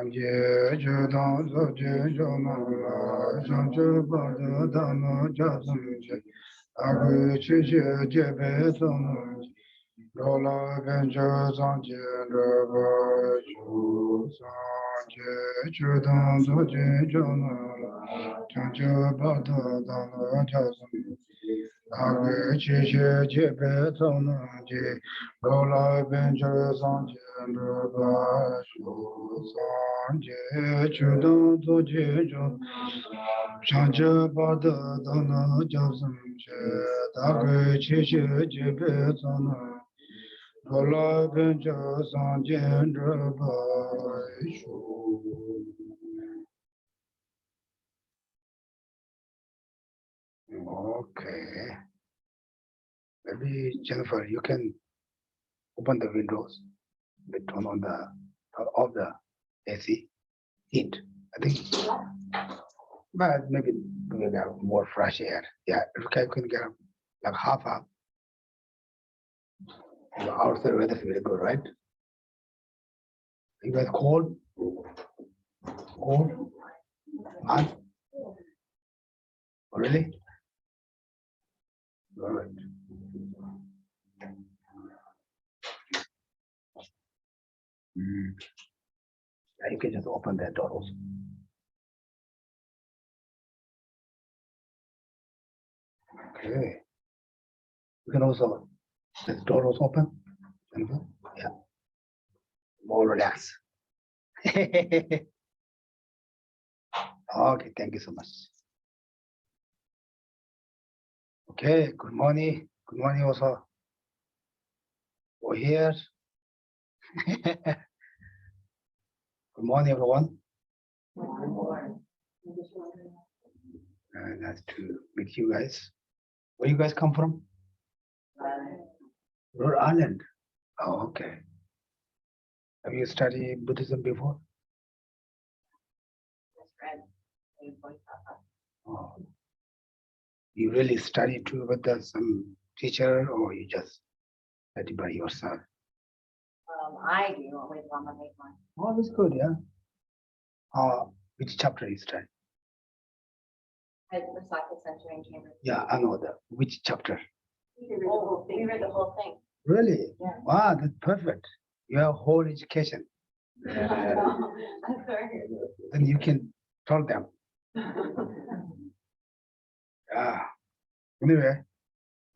Sangye Judan Zoje Jona Sangye Bada Dana Jasanje Agu Chiche Jebe Sono Lola Benja Sangye Raba Chu Sangye Judan Zoje Jona Sangye Bada Dana Jasanje Agu Chiche Jebe Sono Lola Benja Sangye Raba Chu Sangye Judan Zoje Jona Sangye Bada Dana Jasanje Agu Chiche Jebe Sono Lola Benja Sangye Raba Chu. Okay. Maybe Jennifer, you can open the windows, turn on the AC heat. I think, but maybe we will have more fresh air. Yeah, if you can get like half. The outside weather is very good, right? You guys cold? Cold? Hot? Really? All right. Yeah, you can just open that door also. Okay. You can also, the door was open. Yeah. More relaxed. Okay, thank you so much. Okay, good morning. Good morning also. We're here. Good morning, everyone. Nice to meet you guys. Where you guys come from? Rhode Island. Oh, okay. Have you studied Buddhism before? Oh. You really study too with some teacher, or you just study by yourself? I do with Lama Zopa. Oh, that's good, yeah. Which chapter you study? At the Bodhisattva Center in Cambridge. Yeah, I know that. Which chapter? We read the whole thing. Really? Yeah. Wow, that's perfect. You have whole education. I'm sorry. Then you can tell them. Yeah. Anyway,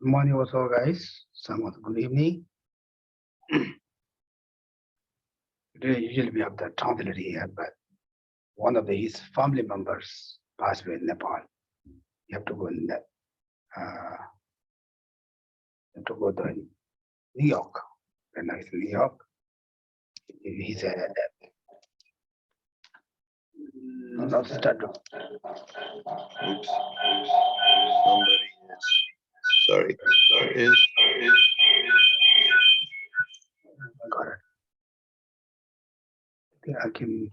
good morning also, guys. Somewhat good evening. Usually we have the translator here, but one of his family members passed away in Nepal. You have to go in that. You have to go to New York. And now he's in New York. He's a not start. Oops. Somebody is sorry. Is Got it. I think I can.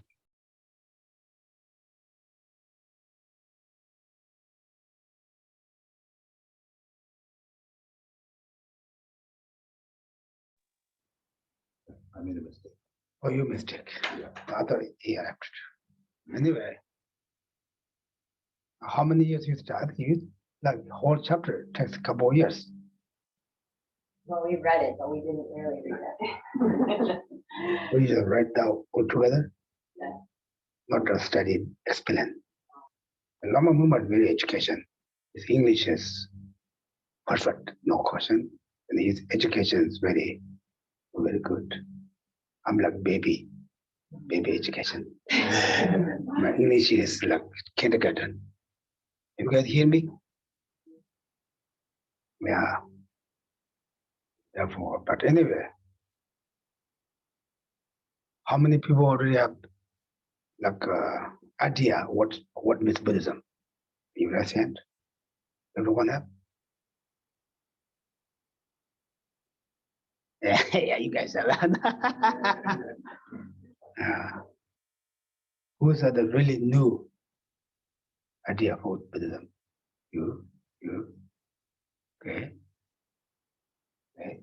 I made a mistake. Oh, you mistake. Yeah. I thought he left. Anyway, how many years you study? You like the whole chapter takes a couple of years. Well, we read it, but we didn't really read it. We just write down all together. Yeah. Not just study, explain. The Lama movement very education. His English is perfect, no question. And his education is very, very good. I'm like baby education. My English is like kindergarten. You guys hear me? Yeah. Therefore, but anyway, how many people already have like idea what means Buddhism? You raise hand. Everyone have? Yeah, you guys have. Who's are the really new idea for Buddhism? You. Okay. Okay.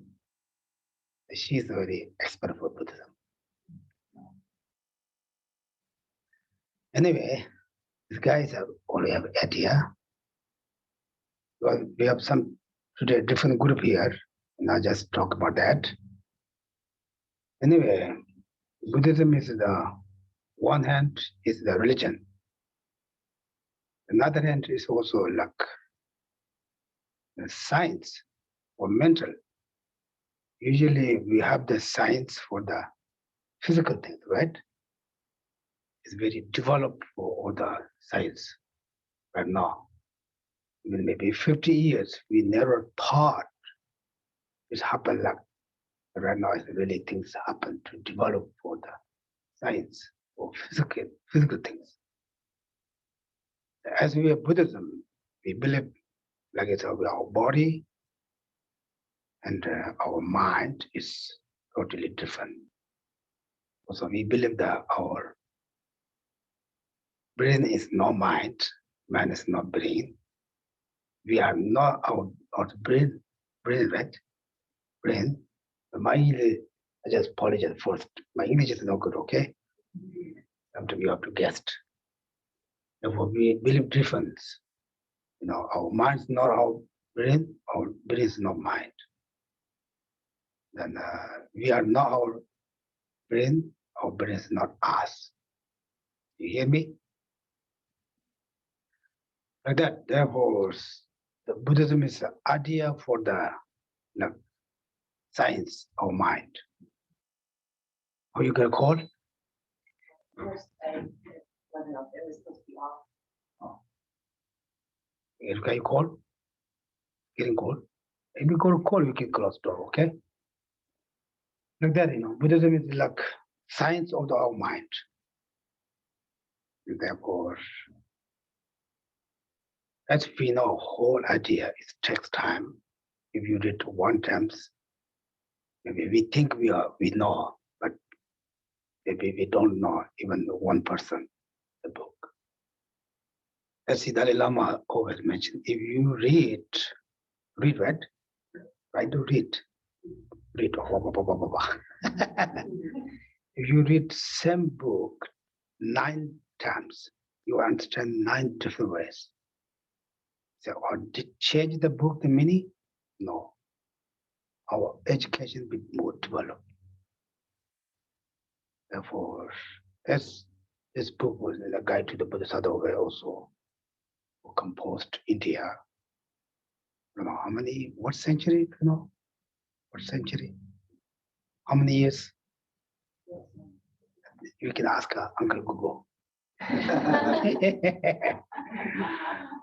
She's very expert for Buddhism. Anyway, these guys have only have idea. Well, we have some today different group here, and I'll just talk about that. Anyway, Buddhism is the one hand is the religion. Another hand is also like the science or mental. Usually we have the science for the physical things, right? It's very developed for all the science. But now, even maybe 50 years, we never thought it happened like right now. It's really things happen to develop for the science or physical things. As we are Buddhism, we believe like it's our body and our mind is totally different. So we believe that our brain is not mind, mind is not brain. We are not our brain, right? Brain. My English, I just apologize first. My English is not good, okay? Sometimes you have to guess. Therefore, we believe difference. Our mind is not our brain is not mind. Then we are not our brain is not us. You hear me? Like that, therefore, the Buddhism is the idea for the science of mind. How you gonna call? First, I wasn't know if it was supposed to be off. Can you call? Getting cold. If you go to call, we can close door, okay? Like that, Buddhism is like science of our mind. And therefore, as we know, whole idea, it takes time. If you read one times, maybe we think we know, but maybe we don't know even 1% the book. As the Dalai Lama always mentioned, if you read, right? Try to read. If you read same book 9 times, you understand 9 different ways. So, or did change the book the meaning? No. Our education will be more developed. Therefore, as this book was a guide to the Bodhisattva Way also composed India. I don't know how many, what century, what century? How many years? You can ask Uncle Google.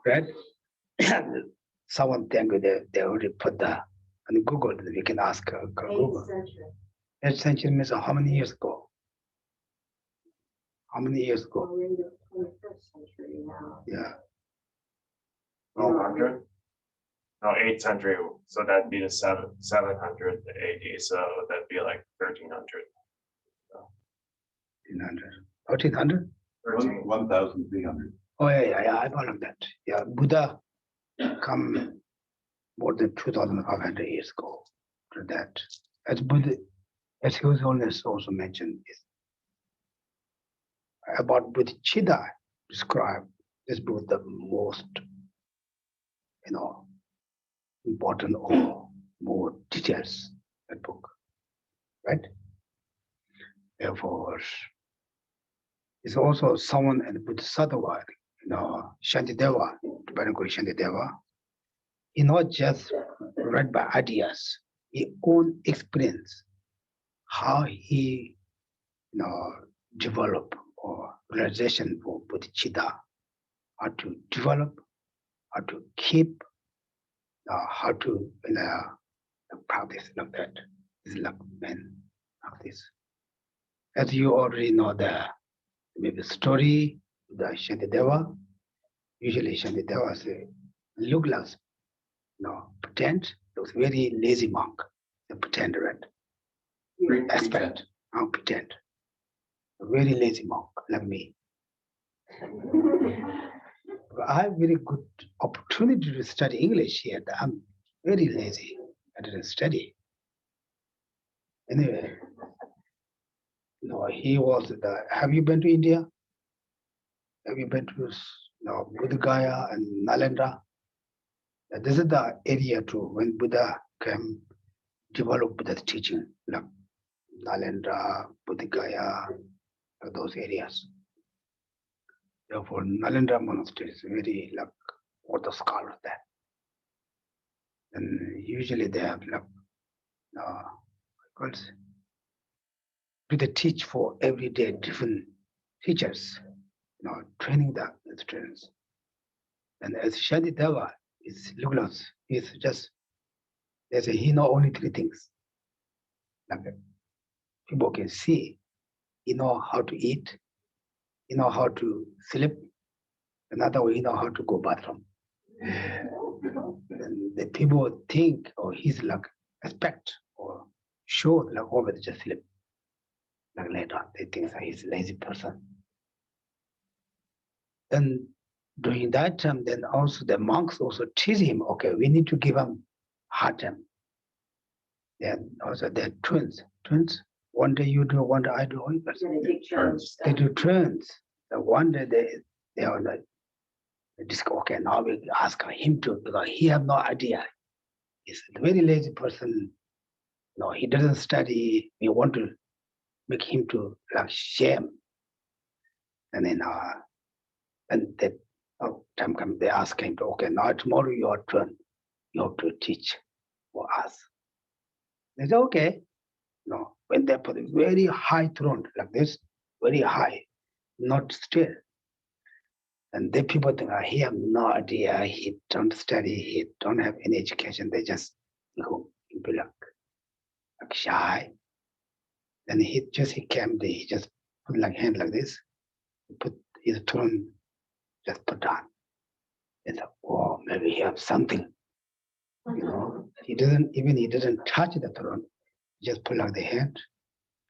Right? Someone think they already put on Google, we can ask Google. 8th century. 8th century means how many years ago? How many years ago? We're in the 21st century now. Yeah. 1200? No, 8th century. So that'd be the 700 AD. So that'd be like 1300. 1300? 1,300. Oh, yeah, I found that. Yeah, Buddha come more than 2,500 years ago to that. As His Holiness also mentioned, is about Bodhicitta describe this book the most, important or more details that book, right? Therefore, it's also someone in the Bodhisattva Way, Shantideva, Tibetan Buddhist Shantideva. He not just read by ideas, he own experience, how he, develop or realization for bodhicitta, how to develop, how to keep, how to practice like that. Is like men practice. As you already know maybe story, the Shantideva. Usually Shantideva say look like pretend, looks very lazy monk. The pretend, right? Aspect, pretend. A very lazy monk like me. I have very good opportunity to study English here. I'm very lazy. I didn't study. Anyway, he was have you been to India? Have you been to Buddha Gaya and Nalanda? This is the area too when Buddha came develop Buddha's teaching, like Nalanda, Buddha Gaya, those areas. Therefore, Nalanda monastery is very like what the scholars there. And usually they have like do they teach for every day different teachers, training the students. And as Shantideva is Luglas, he's just he know only three things. Like people can see, he know how to eat, he know how to sleep, another way he know how to go bathroom. And the people think or he's like expect or show like over just sleep. Like later on, they think that he's a lazy person. Then during that time, then also the monks also teach him, okay, we need to give him hard time. Then also they're twins. Twins, one day you do, one day I do. They take turns. They do twins. The one day they are like, okay, now we ask him to, because he have no idea. He's a very lazy person. No, he doesn't study. We want to make him to like shame. And then and that time comes, they ask him to, okay, now tomorrow your turn. You have to teach for us. They say, okay. No, when they put a very high throne like this, very high, not still. And the people think, he have no idea, he don't study, he don't have any education, they just go be like shy. Then he came there, he just put like hand like this, put his throne, just put down. They said, oh, maybe he have something. He didn't touch the throne, just put like the hand.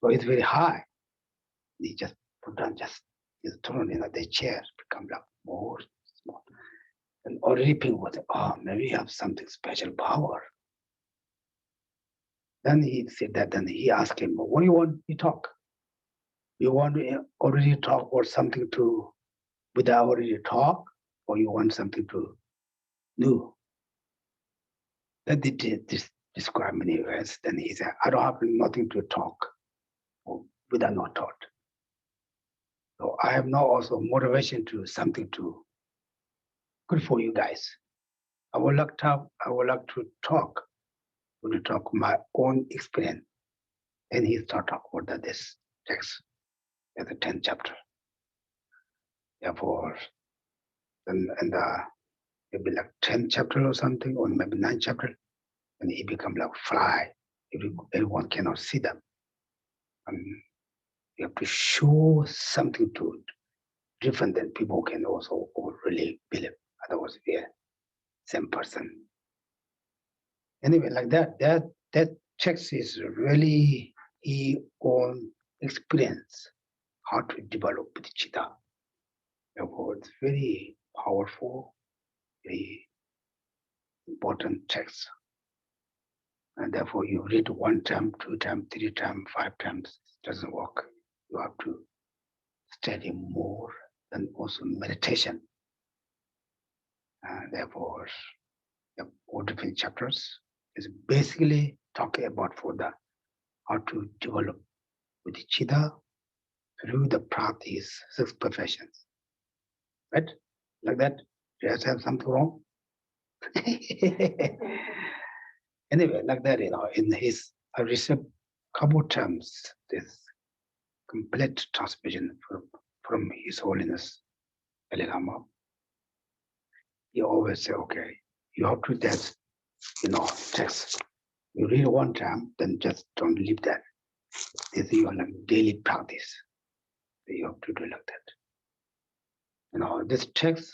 So it's very high. He just put down just his throne, the chair become like more small. And already people was, oh, maybe you have something special power. Then he said that, then he asked him, what do you want to talk? You want to already talk or something to, Buddha already talk, or you want something to do? Then they did describe many words. Then he said, I don't have nothing to talk, or Buddha not taught. So I have now also motivation to something to good for you guys. I would like to talk my own experience. And he start talk about this text at the 10th chapter. Therefore, then and maybe like 10th chapter or something, or maybe 9th chapter, and he become like fly. Everyone cannot see them. And you have to show something to different than people can also really believe. Otherwise, we are same person. Anyway, like that text is really his own experience, how to develop bodhicitta. Therefore, it's very powerful, very important text. And therefore, you read one time, two times, three times, 5 times, it doesn't work. You have to study more and also meditation. Therefore, the 4 different chapters is basically talking about how to develop bodhicitta through the practice 6 perfections. Right? Like that? Do you guys have something wrong? Anyway, like that, in I received couple times this complete transmission from His Holiness Dalai Lama. He always say, okay, you have to just, text. You read one time, then just don't leave that. This is your daily practice. You have to do like that. This text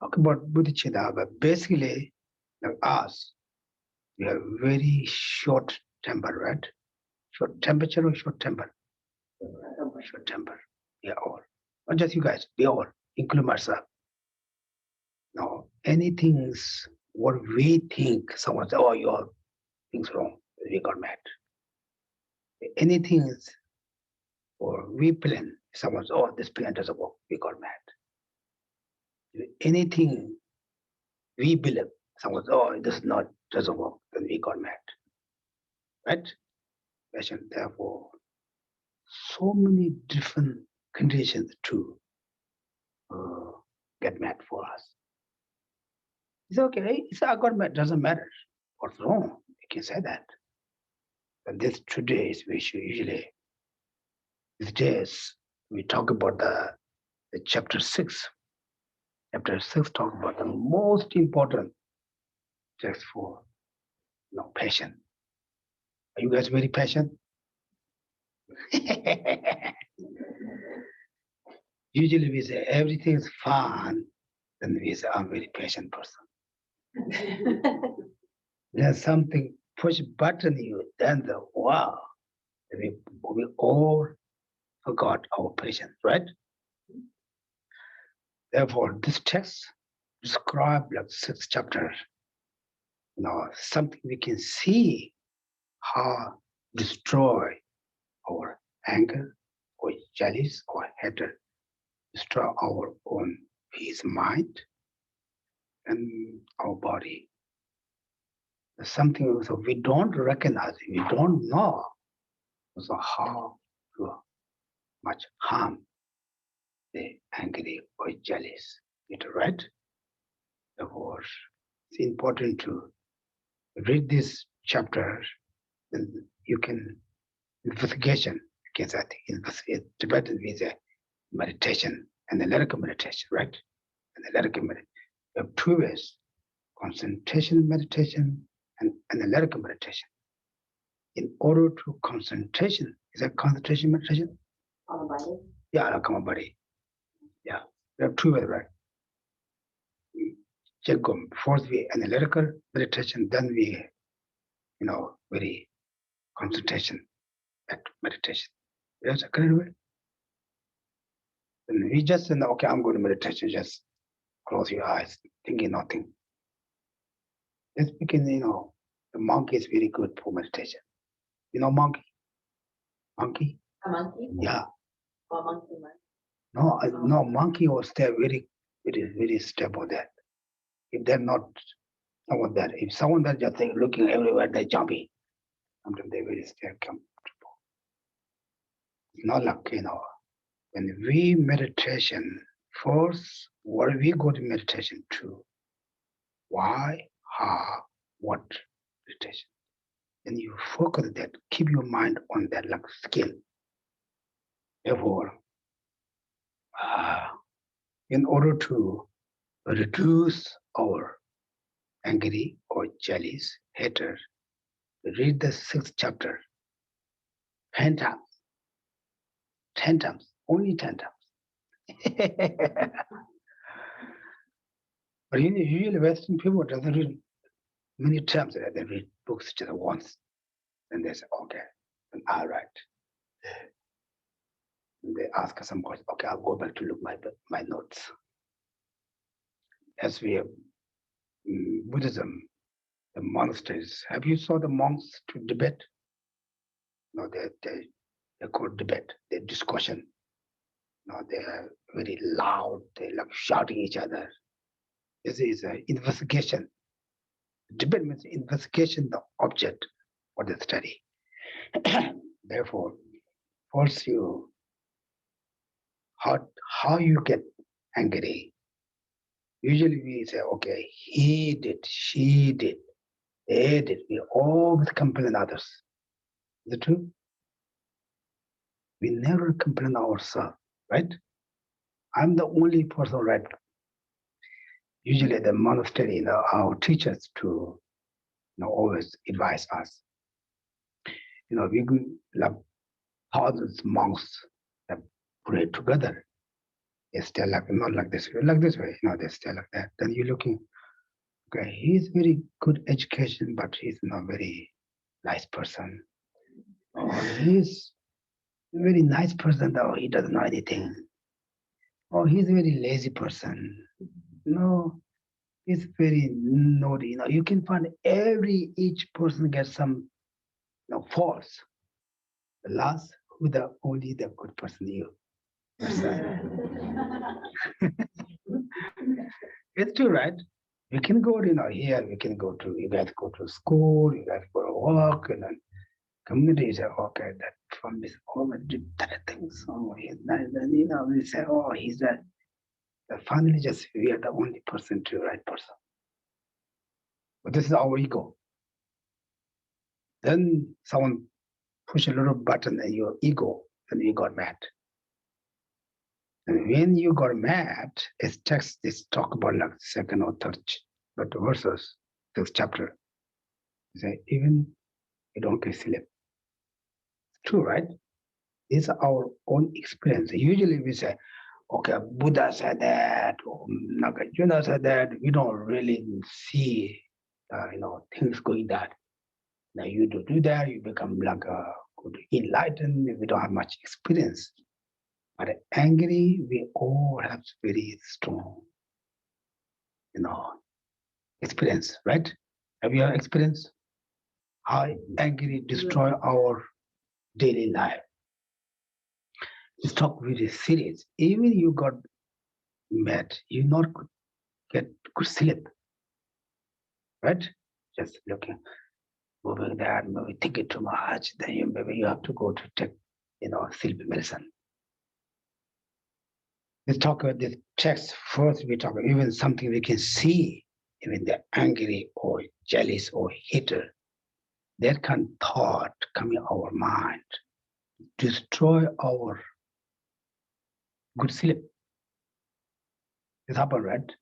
talk about bodhicitta, but basically, like us, we have very short temper, right? Short temperature or short temper? Short temper. We are all. Not just you guys, we all, including myself. Now, anything what we think, someone says, oh, your things wrong, we got mad. Anything or we plan, Someone says, oh, this plan doesn't work, we got mad. Anything we believe, someone says, oh, this doesn't work, then we got mad. Right? Passion, therefore, so many different conditions to get mad for us. It's okay, it's I got mad, doesn't matter. What's wrong? You can say that. But this 2 days, we should usually, these days, we talk about the chapter 6. Chapter 6 talks about the most important text for passion. Are you guys very patient? Usually we say everything is fun, then we say I'm a very patient person. Then something push button you, then wow, we all forgot our patience, right? Therefore, this text describes like 6 chapters. Something we can see how destroy our anger or jealous or hatred, destroy our own peace mind and our body. Something so we don't recognize, we don't know so how much harm the angry or jealous. It right? Therefore, it's important to read this chapter. Then you can investigation because I think Tibetan is a meditation and analytical meditation, right? Analytical meditation. You have 2 ways: concentration meditation and analytical meditation. In order to concentration, is that concentration meditation? Yeah, like my body. Yeah, we have 2 ways, right? First we analytical meditation, then we, very concentration at meditation. That's a correct way. And we just say, okay, I'm going to meditation, just close your eyes, thinking nothing. Just because, the monkey is very good for meditation. Monkey? Monkey? A monkey? Yeah. Or monkey man? No, monkey will stay very, very, very stable there. If they're not someone that, if someone that just looking everywhere, they're jumping. Sometimes they very stay comfortable. It's not like, when we meditation, first, what we go to meditation to? Why, how, what meditation? And you focus that, keep your mind on that like skill. Therefore, in order to reduce our angry or jealous, hatred, read the 6th chapter 10 times. 10 times, only 10 times. But usually Western people doesn't read many times. They read books just once. And they say, okay, and all right. And they ask some questions. Okay, I'll go back to look my notes. As we have Buddhism, the monasteries. Have you saw the monks to debate? No, they call debate. They discussion. They are very loud. They like shouting each other. This is an investigation. Debate means investigation, the object of the study. Therefore, first how you get angry. Usually we say, okay, he did, she did, they did. We always complain others. Is it true? We never complain ourselves, right? I'm the only person, right? Usually the monastery, our teachers to always advise us. We like thousands of monks that pray together. They stay not like this way, they stay like that. Then you're looking, okay, he's very good education, but he's not very nice person. Or he's a very nice person, though he doesn't know anything. Or he's a very lazy person. No, he's very naughty. You can find each person gets some faults. The last, only the good person you It's true, right? We can go, here, we can go to, you guys go to school, you guys go to work, and then community say, okay, that from this woman did that things. Oh, he's nice. Then, we say, oh, he's that. Finally, just we are the only person to right person. But this is our ego. Then someone push a little button in your ego, and you got mad. And when you got mad, it's text this talk about like second or third but verses, this chapter. You say, even you don't get sleep. It's true, right? It's our own experience. Usually we say, okay, Buddha said that, or Nagarjuna said that. We don't really see, things going that. Now you do that, you become like a good enlightened. We don't have much experience. But angry, we all have very strong, experience, right? Have you experienced how angry destroy our daily life? It's talk really serious. Even you got mad, you not get good sleep, right? Just looking, moving that, maybe thinking too much, then maybe you have to go to take, sleep medicine. Let's talk about this text first. We talk about even something we can see, even the angry or jealous or hater. That kind of thought come in our mind, destroy our good sleep. It happens, right?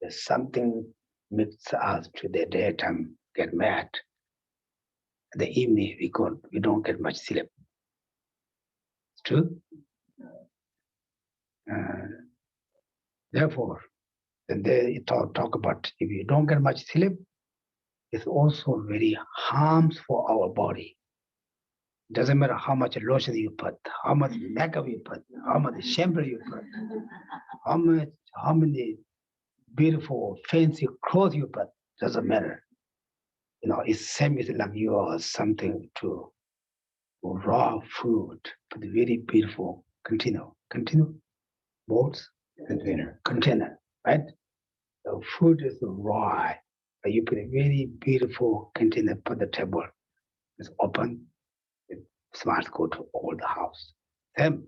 There's something makes us to the daytime get mad. In the evening we don't get much sleep. It's true. Therefore, then they talk about if you don't get much sleep, it's also very harms for our body. It doesn't matter how much lotion you put, how much makeup you put, how much shampoo you put, how many beautiful fancy clothes you put, doesn't matter. It's same as like you are something to raw food, but very beautiful container, bowls, container, right? The food is raw, but you put a very beautiful container for the table. It's open, it smells go to all the house. Same.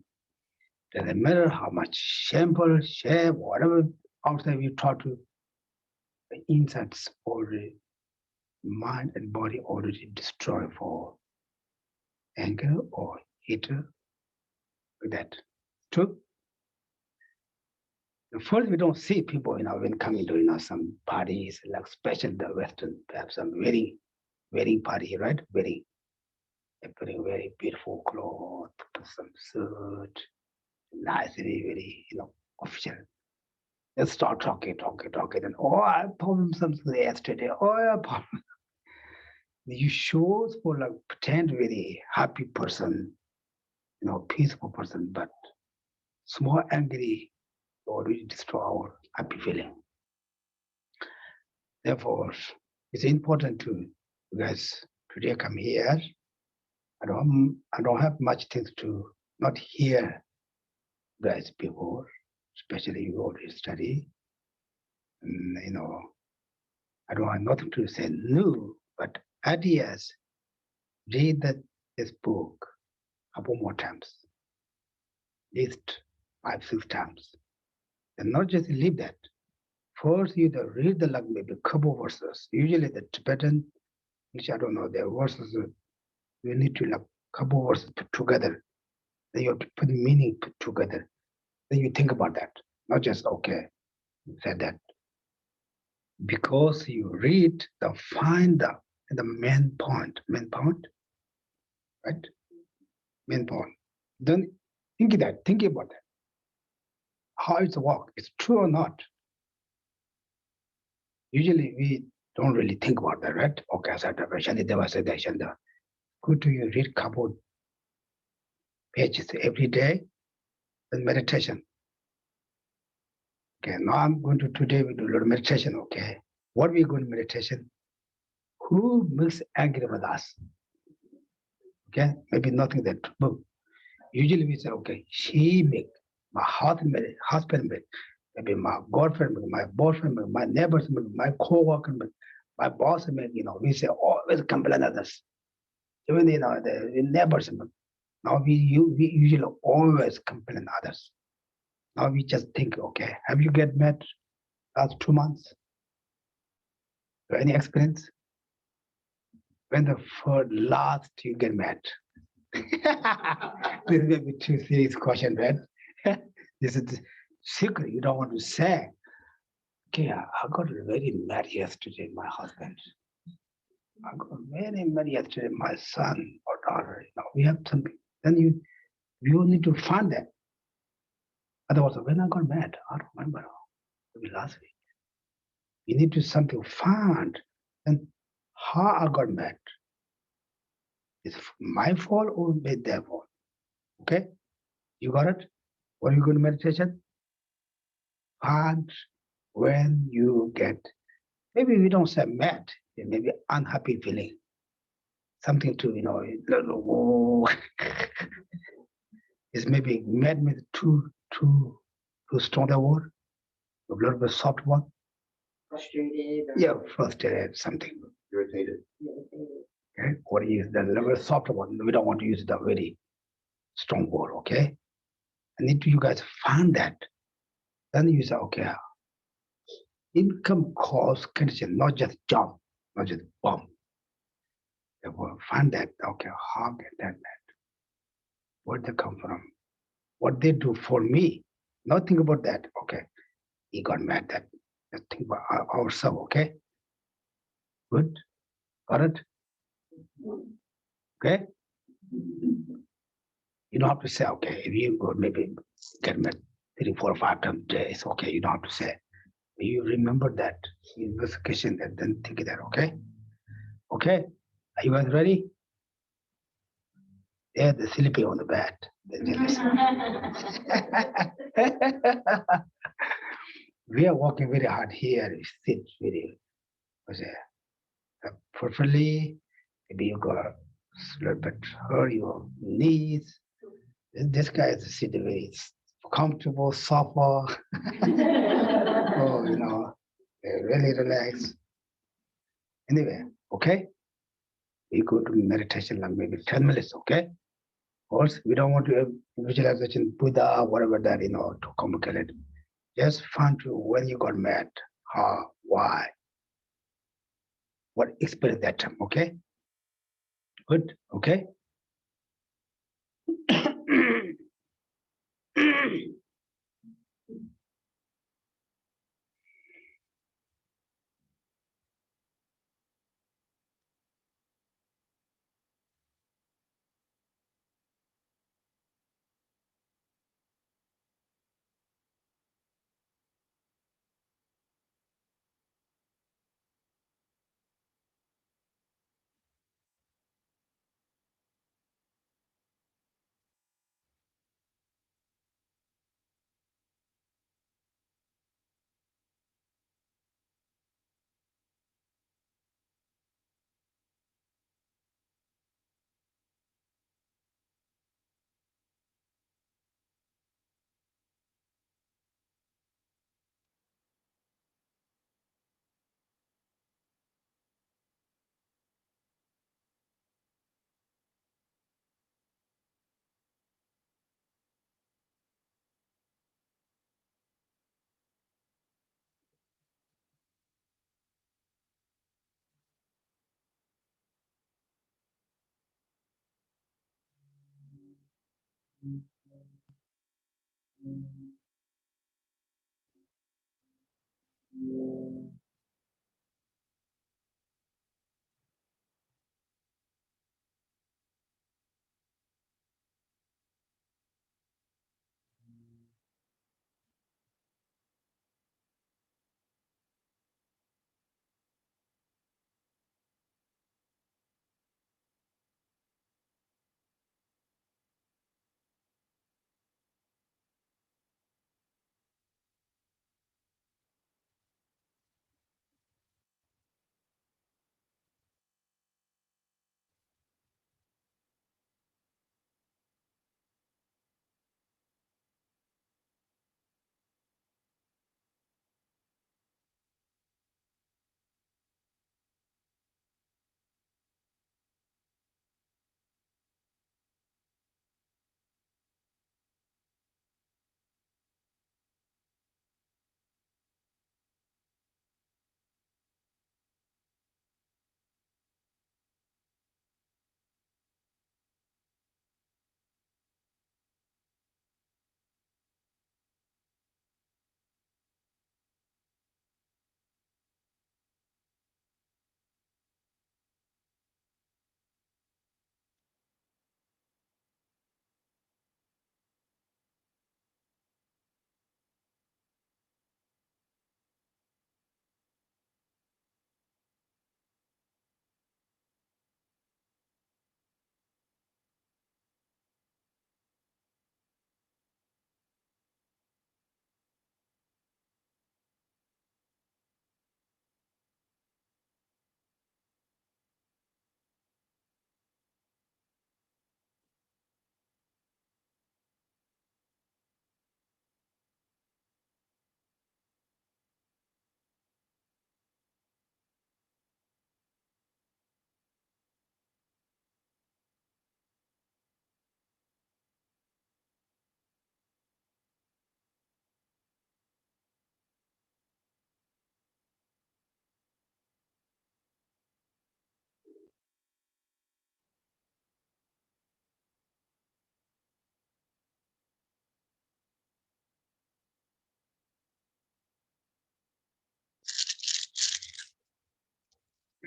Doesn't matter how much shampoo, shave, whatever outside you try to, the insides already, mind and body already destroyed for anger or hatred. Like that. True. First, we don't see people, when coming to, some parties, like especially the Western, perhaps some wedding party, right? Wedding. They put a very beautiful clothes, put some suit, nicely, very, official. Let's start talking. And I told something yesterday. I problem. You shows for like pretend very happy person, peaceful person, but small angry already destroy our happy feeling. Therefore, it's important to you guys today come here. I don't have much things to not hear guys before, especially you already study. And, I don't have nothing to say new, but ideas. Read this book a couple more times, at least 5-6 times, and not just leave that. First, you read like maybe a couple verses. Usually the Tibetan, which I don't know, their verses, you need to like couple verses put together. Then you have to put meaning put together. Then you think about that, not just okay, said that. Because you read find the main point, right? Main point. Then think about that. How it's work, it's true or not. Usually we don't really think about that, right? Okay, Shantideva said that. Good to you read couple pages every day, then meditation. Okay, now I'm going to today we do a little meditation, okay? What we going to meditation? Who makes angry with us? Okay, maybe nothing that book. Usually we say, okay, she make my husband, maybe my girlfriend, my boyfriend, my neighbors, my co-worker, my boss, we say always complain others. Even the neighbors. Now we usually always complain others. Now we just think, okay, have you get met last 2 months? Any experience? When the first last you get met? This may be too serious question, right? This is secret you don't want to say. Okay, I got very mad yesterday, my husband. I got very mad yesterday, my son or daughter. We have something. Then you need to find that. Otherwise, when I got mad, I don't remember. Maybe last week. You need to something find. And how I got mad. Is my fault or their fault? Okay? You got it? What are you going to meditation? Find when you get, maybe we don't say mad, maybe unhappy feeling. Something to, it's maybe mad with too strong the word, a little bit soft one. Frustrated. Yeah, frustrated, something. Irritated. Okay? Or use the little bit soft one. We don't want to use the very strong word, okay? I need to you guys find that. Then you say, okay, income cause condition, not just jump, not just bomb. They will find that, okay, how get that mad? Where they come from? What they do for me? Not think about that, okay. He got mad that. Let's think about ourselves, okay? Good? Got it? Okay? You don't have to say, okay, if you go maybe get mad 3, 4, 5 times a day, it's okay, you don't have to say. You remember that investigation that, then think that, okay? Okay? Are you guys ready? They're the sleeping on the bed. They're jealous. We are working very hard here. We sit very perfectly. Maybe you got a little bit hurt your knees. This guy is sitting very comfortable, sofa. Oh, really relaxed. Anyway, okay? We go to meditation like maybe 10 minutes, okay? Of course, we don't want to have visualization, Buddha, whatever that, to complicate it. Just find to when you got mad, how, why, what experience that time, okay? Good, okay?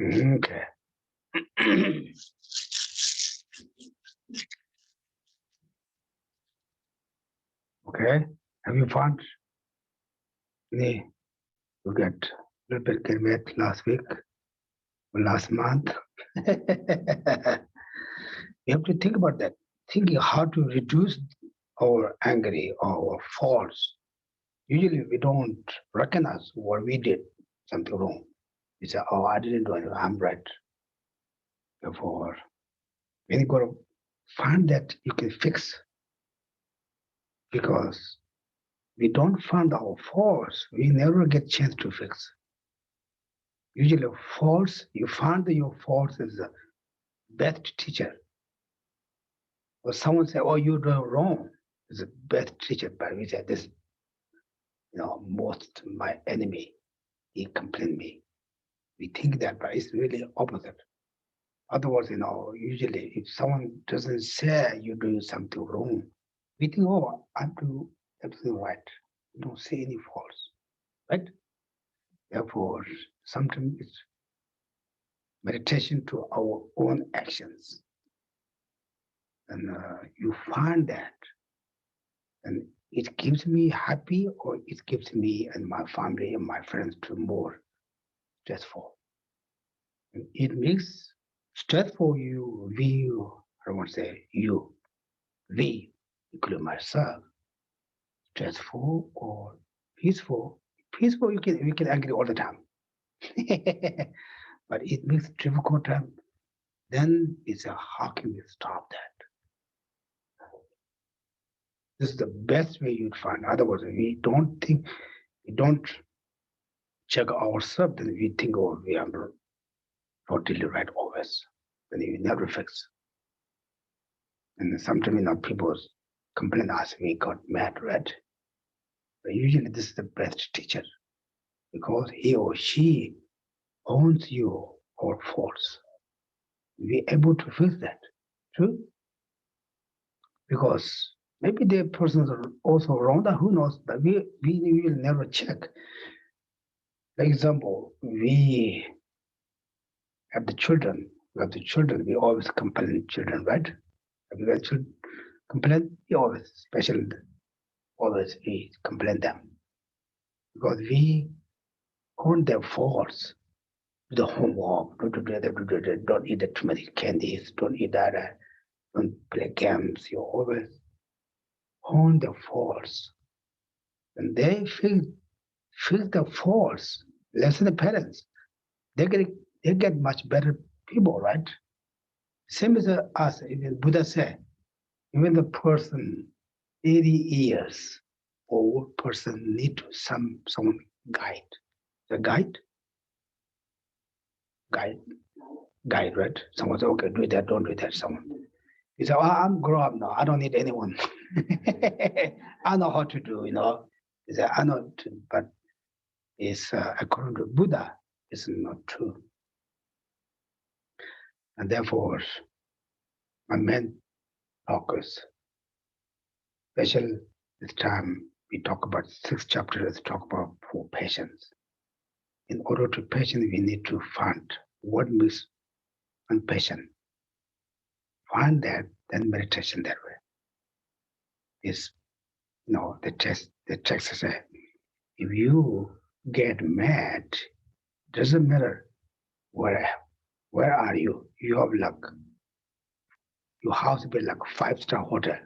Okay. Okay. Have you found any? You get a little bit came last week or last month. You have to think about that. Thinking how to reduce our angry or faults. Usually we don't recognize what we did, something wrong. We say, oh, I didn't do anything, I'm right. Therefore, when you got to find that you can fix, because we don't find our faults, we never get chance to fix. Usually faults, you find that your faults is the best teacher. Or someone say, oh, you do wrong, is the best teacher, but we say this, most my enemy, he complained me. We think that, but it's really opposite. Otherwise, usually if someone doesn't say you're doing something wrong, we think, oh, I do everything right. We don't see any faults, right? Therefore, sometimes it's meditation to our own actions. And you find that, and it gives me happy, or it gives me and my family and my friends to more stressful. And it makes stressful you, I don't want to say you, we, including myself, stressful or peaceful. Peaceful, we can agree all the time. But it makes difficult time. Then it's how can we stop that? This is the best way you'd find. Otherwise, we don't check ourselves, then we think, oh, we are totally right always. Then we never fix. And sometimes people complain us, we got mad, right? But usually this is the best teacher, because he or she owns you or faults. We're able to fix that. True? Because maybe the persons are also wrong, who knows, but we will never check. For example, we have the children. We always complain children, right? Have you got children? Complain? We always, especially always we complain them. Because we own their faults. Do the homework, don't eat too many candies, don't eat that, don't play games. You always own the faults. And they feel the faults, less than the parents. They get much better people, right? Same as us. Even Buddha said, even the person 80 years old person need to someone guide. The guide, right? Someone say, okay, do that, don't do that. Someone. He said, oh, I'm grown up now. I don't need anyone. I know how to do, He said, I know to, but it's according to Buddha, it's not true. And therefore, my main focus, especially this time, we talk about 6 chapters, talk about for patience. In order to patience, we need to find what makes impatient. Find that, then meditation that way. Is, the text says, if you get mad, doesn't matter where are you. You have luck. Your house will be like a 5-star hotel.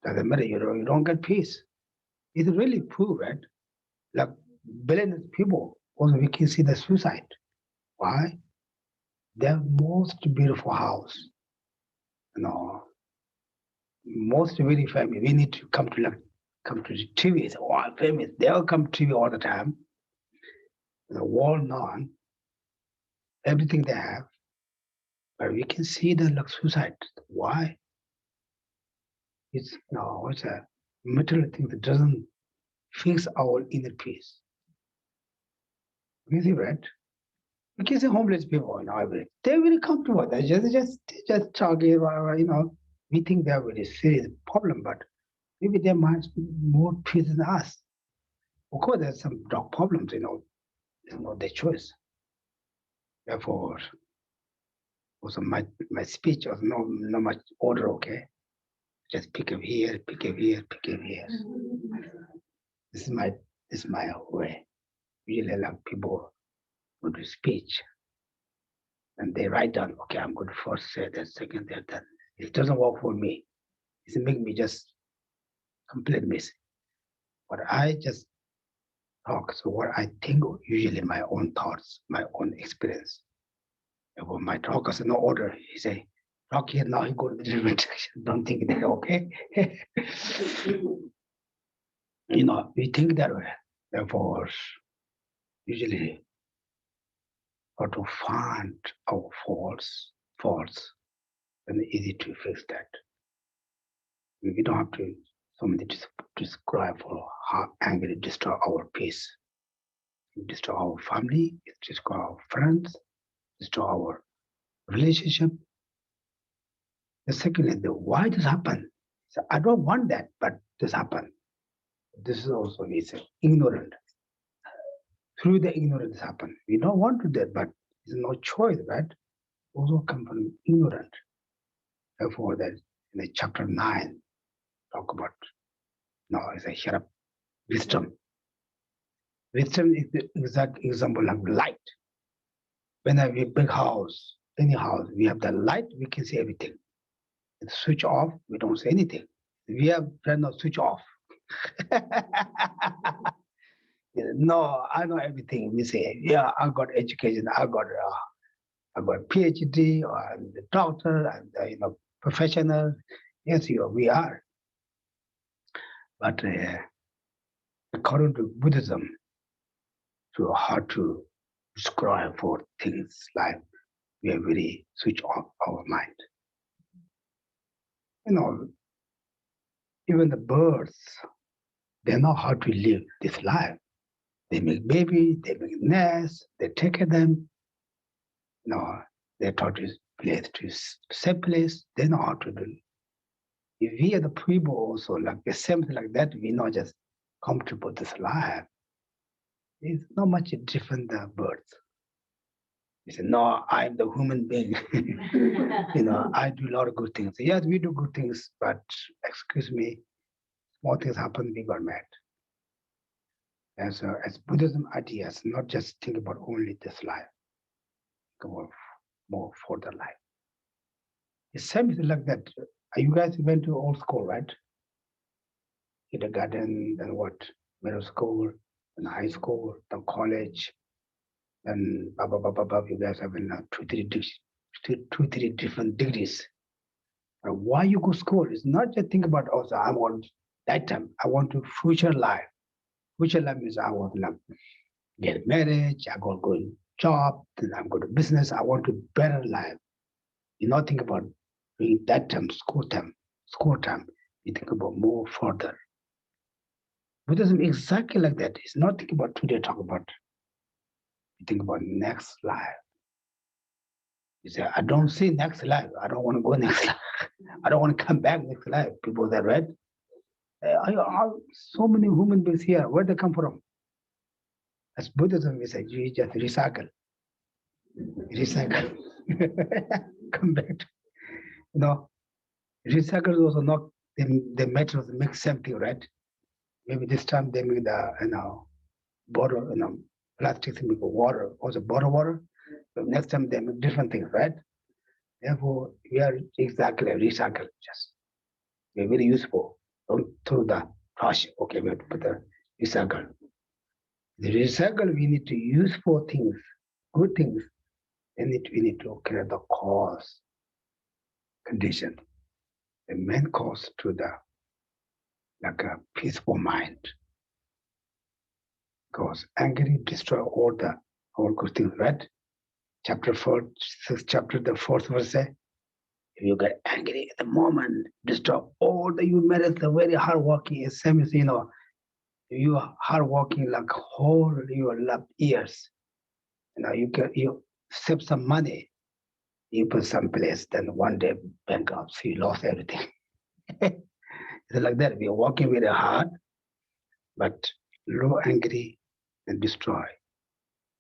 Doesn't matter, you don't get peace. It's really true, right? Like billions of people, also we can see the suicide. Why? Their most beautiful house, most very famous. We need to come to the TV. It's all famous. They all come to TV all the time. The world known, everything they have, but we can see the suicide. Why? It's it's a material thing that doesn't fix our inner peace. You see, right? We can see homeless people in our village. They're very comfortable. They just talking, We think they have a very serious problem, but maybe their minds more peace than us. Of course, there's some dog problems, it's not their choice. Therefore, also my speech was no much order, okay? Just pick up here, pick up here, pick up here. This is my way. Usually like people go to speech and they write down, okay, I'm going to first say that, second that. It doesn't work for me. It makes me just complete miss. But I just talk. So what I think, usually my own thoughts, my own experience. And when my talk is in no order, he say, talk here now, you go to the different direction. Don't think that, okay? We think that way. Therefore, usually how to find our faults, and easy to fix that. We don't have to somebody to describe for how anger destroy our peace, destroy our family, it destroy our friends, destroy our relationship. The second is the why this happen. So I don't want that, but this happen. This is also is ignorant. Through the ignorance happen. We don't want to do that, but there's no choice, right? Also come from ignorant. Therefore, that in the chapter 9, talk about it's a here up wisdom. Wisdom is the exact example of light. When I have a big house, any house, we have the light, we can see everything. It's switch off, we don't see anything. We have friend of switch off. No, I know everything. We say, yeah, I got education, I got PhD, or I'm the doctor, and professional. Yes, we are. But according to Buddhism, to how to describe for things like we are very switch off our mind. Even the birds, they know how to live this life. They make baby, they make nests, they take care of them. They're taught to place to safe place. They know how to do. If we are the people also like the same thing like that, we not just comfortable with this life. It's not much different than birds. You say, no, I'm the human being. I do a lot of good things. Yes, we do good things, but excuse me, small things happen, we got mad. As Buddhism ideas, not just think about only this life, think about more further life. It's something like that. You guys went to old school, right? Kindergarten, then what? Middle school, then high school, then college, then you guys have two, three different degrees. Why you go to school? It's not just think about also I want that time. I want to future life. Future life means I want to get married, I go in job, then I'm going to business. I want to better life. You not think about doing that time, school time. You think about more further. Buddhism exactly like that. It's not think about today, talk about. You think about next life. You say, I don't see next life. I don't want to go next life. I don't want to come back next life. People that read. So many human beings here. Where they come from? As Buddhism, we say, you just recycle. Come back to, recycle is also not the metals make something, right? Maybe this time they make the, bottle, plastic thing with water, also bottle water. But next time they make different things, right? Therefore, we are exactly recycle. Just we're very useful. Don't throw the trash. Okay, we have to put the recycle. The recycle we need to use for things, good things. Then we need to create the cause condition, the main cause to the a peaceful mind. Because angry destroy all good things, right? Chapter 4, 6th chapter, the 4th verse say, if you get angry at the moment, destroy all the humanity, the very hardworking, is same as you are hardworking like whole your love years. You save some money, you put some place, then one day bankruptcy, you lost everything. It's like that. We are working very hard, but low angry and destroy.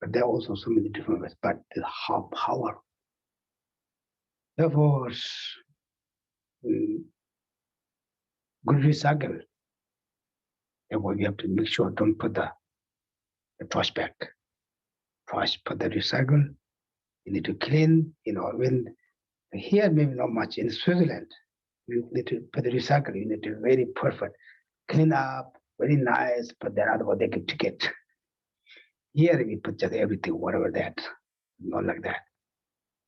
But there are also so many different ways, but how power. Therefore, good recycle. Therefore, you have to make sure don't put the trash back. Trash, put the recycle. You need to clean, when here maybe not much. In Switzerland, you need to put the recycle, you need to very perfect. Clean up, very nice, but then otherwise they get ticket. Here we put just everything, whatever that, not like that.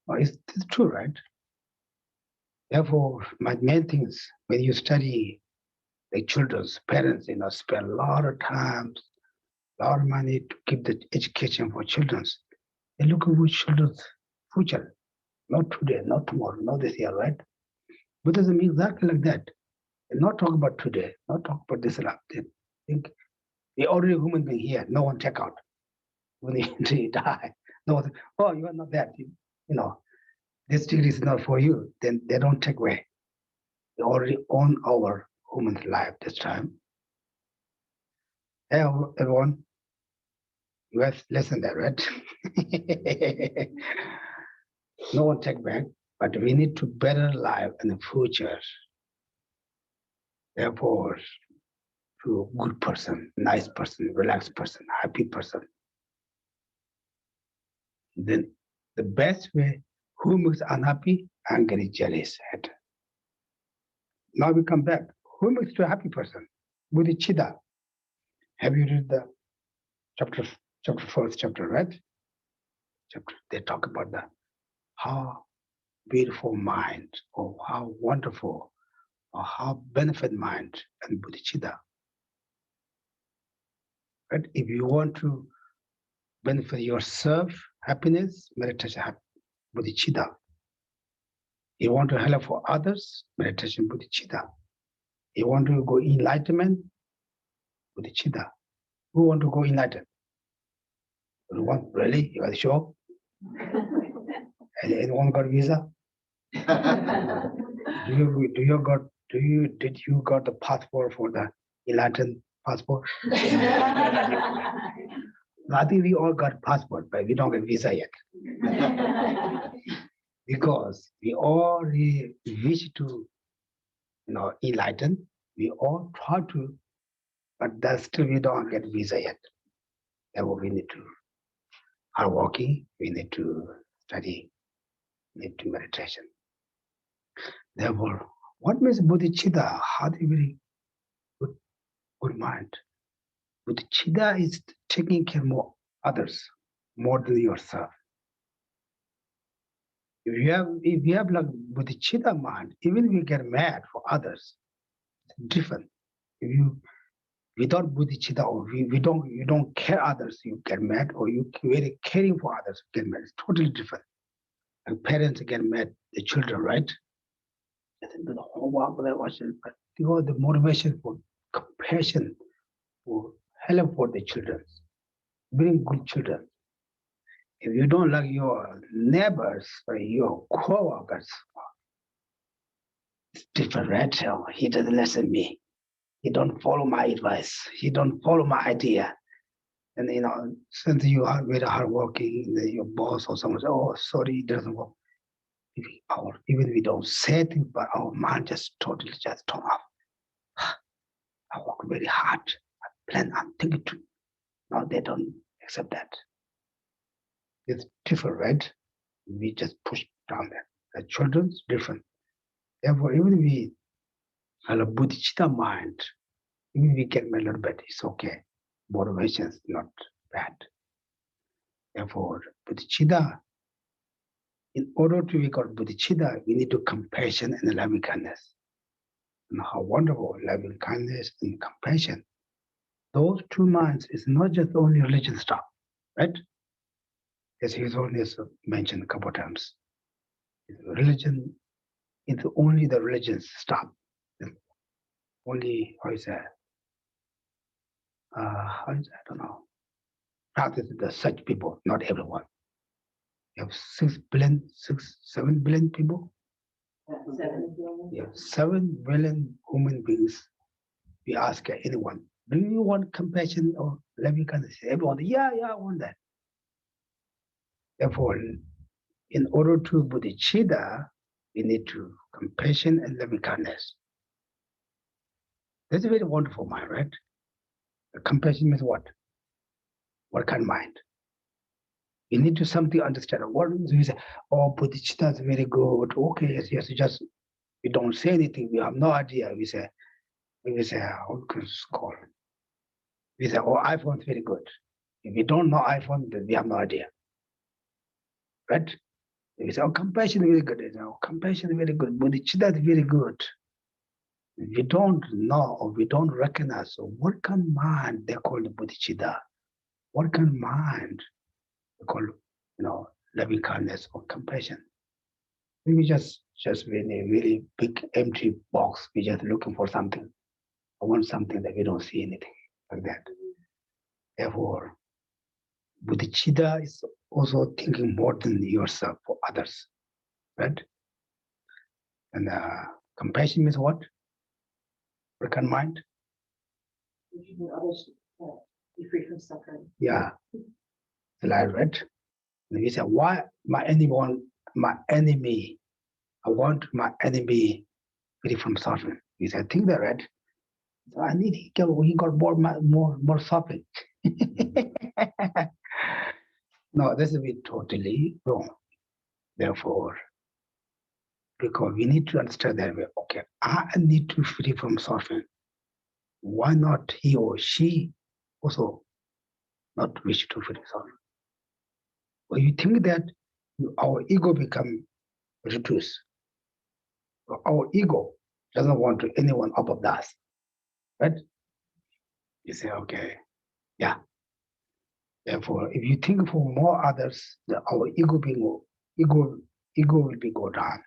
Well, it's true, right? Therefore, my main thing is when you study the children's parents, spend a lot of time, a lot of money to keep the education for children. They look at children's future, not today, not tomorrow, not this year, right? Buddhism is exactly like that. They not talk about today, not talk about this life. They think the ordinary human being here, no one check out. When you die, no one, oh, you are not that. This degree is not for you. Then they don't take away. They already own our human life this time. Hey, everyone, you have listened that, right? No one take back, but we need to better life in the future. Therefore, to a good person, nice person, relaxed person, happy person. Then the best way, who makes unhappy, angry, jealous, hate. Now we come back. Who makes to a happy person? Bodhicitta. Have you read the first chapter, right? They talk about how beautiful mind, or how wonderful, or how benefit mind and bodhicitta. Right? If you want to benefit yourself, happiness, meditation, bodhicitta. You want to help for others, meditation, bodhicitta. You want to go enlightenment, bodhicitta. Who want to go enlightened? Anyone? Really? You are sure? Anyone got visa? Did you got the passport for the enlightened passport? I think we all got passport, but we don't get visa yet. Because we all wish to, enlighten. We all try to, but that's still we don't get visa yet. Therefore, we need to hard working. We need to study. We need to meditation. Therefore, what means bodhicitta? How do you really good mind? Bodhicitta is taking care of others more than yourself. If you have like bodhicitta mind, even if you get mad for others, it's different. If you without bodhicitta, or you don't care others, you get mad, or you really caring for others, you get mad. It's totally different. And parents get mad, the children, right? They do the homework, but you the motivation for compassion, for help for the children, bring good children. If you don't like your neighbors or your co-workers, it's different, right? He doesn't listen to me. He don't follow my advice. He don't follow my idea. And since you are very hardworking, your boss or someone says, "Oh, sorry, it doesn't work." Even we don't say things, but our mind just totally just turn off. I work very hard. I plan. I'm thinking to. No, they don't accept that. It's different, right? We just push down there. The children's different. Therefore, even we have a bodhicitta mind, even we get a little bit, it's okay. Motivation is not bad. Therefore, bodhicitta, in order to be called bodhicitta, we need to compassion and loving kindness. And how wonderful loving kindness and compassion. Those two minds is not just only religion stuff, right? As His Holiness mentioned a couple of times. Religion is only the religion's stuff. Only, how is that? I don't know. Practice the such people, not everyone. You have 7 billion people. 7 billion. You have 7 billion human beings. We ask anyone, do you want compassion or loving kindness? Everyone, yeah, I want that. Therefore, in order to bodhicitta, we need to compassion and loving kindness. That's a very wonderful mind, right? Compassion means what? What kind of mind? You need to something understand. What we say, oh, bodhicitta is very good. Okay, yes, yes, just we don't say anything. We have no idea. We say, how can it's called? We say, oh, iPhone is very good. If we don't know iPhone, then we have no idea. Right? We say, oh, compassion is very good. Oh, compassion is very good. Bodhicitta is very good. We don't know or we don't recognize what kind of mind they call the bodhicitta, what kind of mind they call, loving kindness or compassion. We just in a really big empty box. We're just looking for something. I want something that we don't see anything like that. Therefore, bodhicitta is also thinking more than yourself for others, right? And compassion means what? What kind of mind? Others be free from suffering. Yeah, like right. And he said, why my enemy? I want my enemy free from suffering. He said, think that right. So I need he got more suffering. No, this is totally wrong. Therefore, because we need to understand that okay, I need to free from suffering. Why not he or she also not wish to free suffering? When you think that our ego become reduced, our ego doesn't want to anyone above us, right? You say, okay, yeah. Therefore, if you think for more others, our ego will be go down.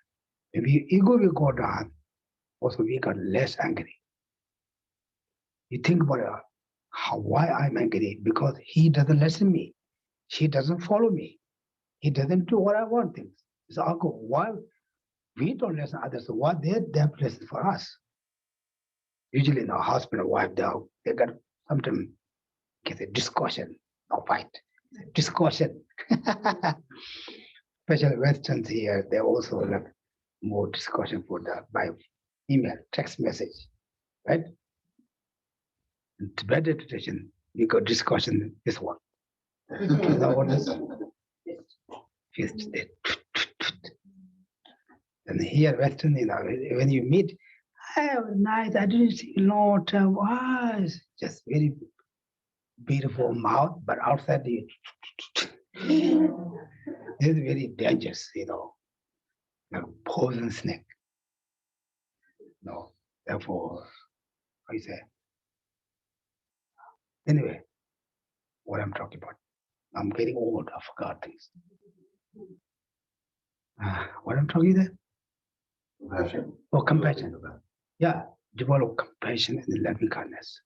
If your ego will go down, also we got less angry. You think about why I'm angry? Because he doesn't listen to me. She doesn't follow me. He doesn't do what I want things. So I go, why we don't listen to others? Why they have to listen for us? Usually in a husband and wife, they got sometimes get a discussion, no fight. Discussion. Especially Westerns here, they also like more discussion by email, text message, right? In Tibetan tradition, we got discussion this one. You know what is fist? And here Western, when you meet, oh, nice, I didn't see a long time. Wow, just very beautiful mouth, but outside it's very dangerous, like poison snake. No, therefore, how you say? Anyway, what I'm talking about. I'm getting old, I forgot things. What I'm talking about? Compassion. Oh, compassion. Yeah, develop compassion and loving kindness.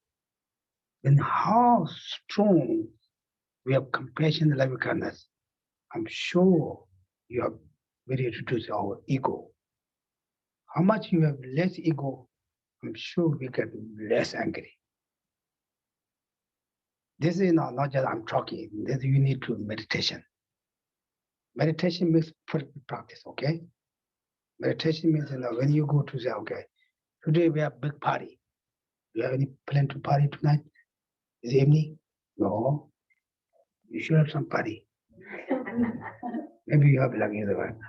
And how strong we have compassion and loving kindness, I'm sure you have very reduced our ego. How much you have less ego, I'm sure we get less angry. This is not just I'm talking, this you need to meditation. Meditation means practice, okay? Meditation means when you go to say, okay, today we have a big party. Do you have any plan to party tonight? This evening? No. You should have some party. Maybe you have like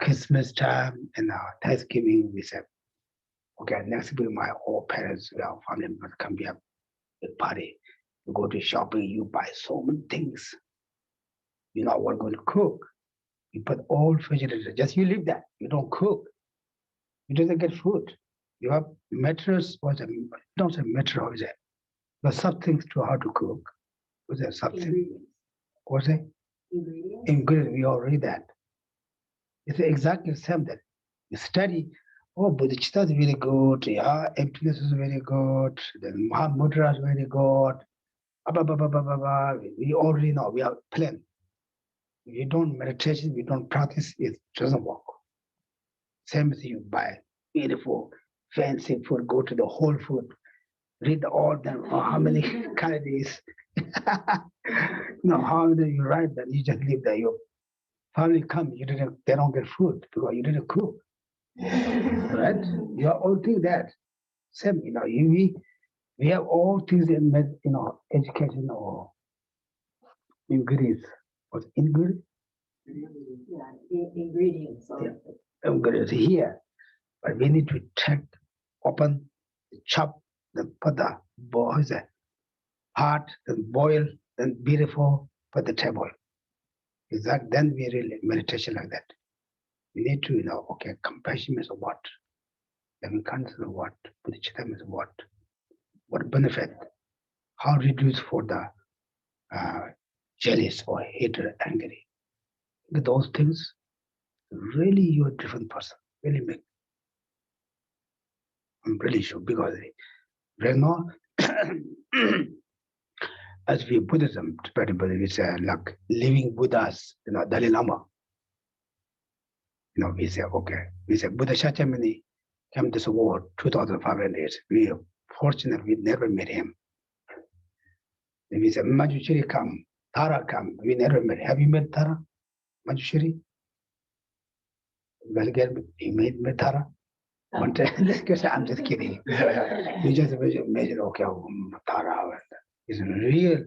Christmas time and Thanksgiving. We said, okay, next week my all parents, our family members come here, big party. You go to shopping, you buy so many things. You know what going to cook. You put all vegetables. Just you leave that. You don't cook. You doesn't get food. You have methods. Don't say method. What is it? The substance to how to cook. What's that substance? What's it? Ingredient. We all read that. It's exactly the same that you study. Oh, bodhicitta is very good. Yeah, emptiness is very good. Then Mahamudra is very good. We already know. We have plan. If you don't meditation, we don't practice, it doesn't work. Same as you buy beautiful, fancy food, go to the Whole Food, read all them, how many calories. How do you write that? You just leave there, you family come, they don't get food because you didn't cook, right? You all think that. Same, we have all things in education or ingredients. What's ingredient? Ingredients. Ingredients here, but we need to check, open, chop, then put the hot, then boil, then beautiful, put the table. Is that then we really meditation like that? We need to okay, compassion is what, loving kindness is what, bodhicitta is what benefit, how reduce for the jealous or hatred, angry. With those things, really you're a different person. Really make. I'm really sure because right now, as we Buddhism, Tibetan Buddhism, we say like living Buddhas, Dalai Lama. We say, okay, we say Buddha Shakyamuni came to this world 2,500 years. We are fortunate we never met him. And we say Manjushri come, Tara come, we never met. Have you met Tara? Manjushri? Well, again, you met Tara? One time, I'm just kidding. You just imagine, okay, Tara is a real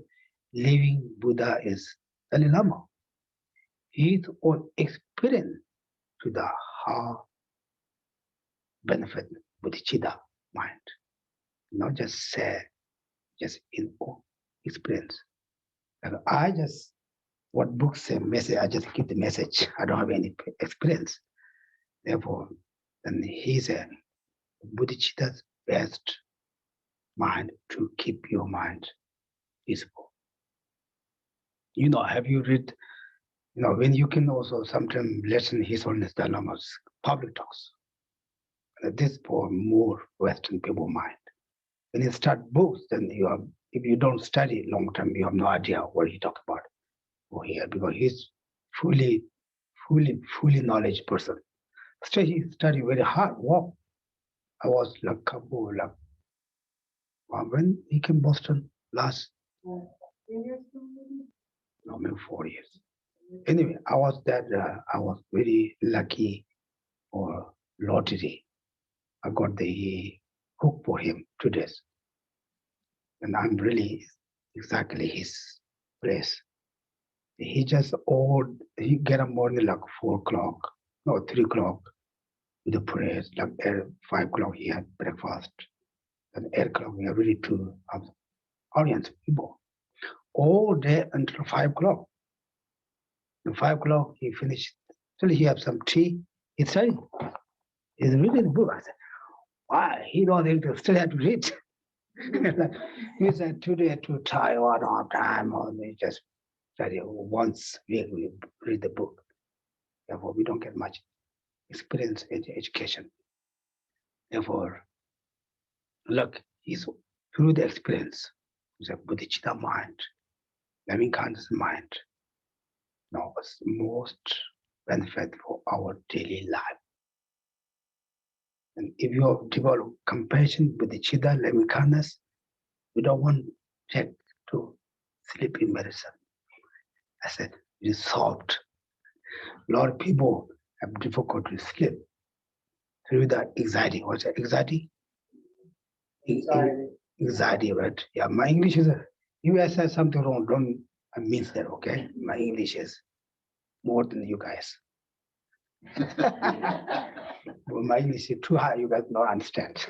living Buddha is Dalai Lama. His own experience to the how benefit bodhicitta mind. Not just say, just in own experience. And I just, what books say message, I just give the message. I don't have any experience. Therefore, then he's a bodhicitta's best mind to keep your mind peaceful. Have you read, when you can also sometimes listen His Holiness Dalai Lama's public talks. This for more Western people mind. When you start books, then if you don't study long term, you have no idea what he talk about over here because he's fully knowledge person. Still, he studied very hard work. I was like Kabul, when he came Boston last, no, maybe 4 years. Anyway, I was very lucky or lottery. I got the hook for him 2 days. And I'm really exactly his place. He just he get up morning like 4 o'clock, no, 3 o'clock with the prayers, like 5 o'clock he had breakfast. And 8 o'clock we are ready to have audience people. All day until 5 o'clock. And 5 o'clock he finished, till he have some tea, he studied. He's reading the book. I said, why? He don't still have to read. He said, today too tired, I don't have time, or we just study once a week, we read the book. Therefore, we don't get much experience in education. Therefore, look, he's through the experience, the bodhicitta mind, loving kindness mind, is most benefit for our daily life. And if you have developed compassion, bodhicitta, loving kindness, we don't want to take to sleeping medicine. I said, it's soft. A lot of people have difficulty to sleep through that anxiety. What's that? Anxiety? Anxiety, right? Yeah, my English is, you guys said something wrong, don't mean that, okay? My English is more than you guys. Well, my English is too high, you guys don't understand.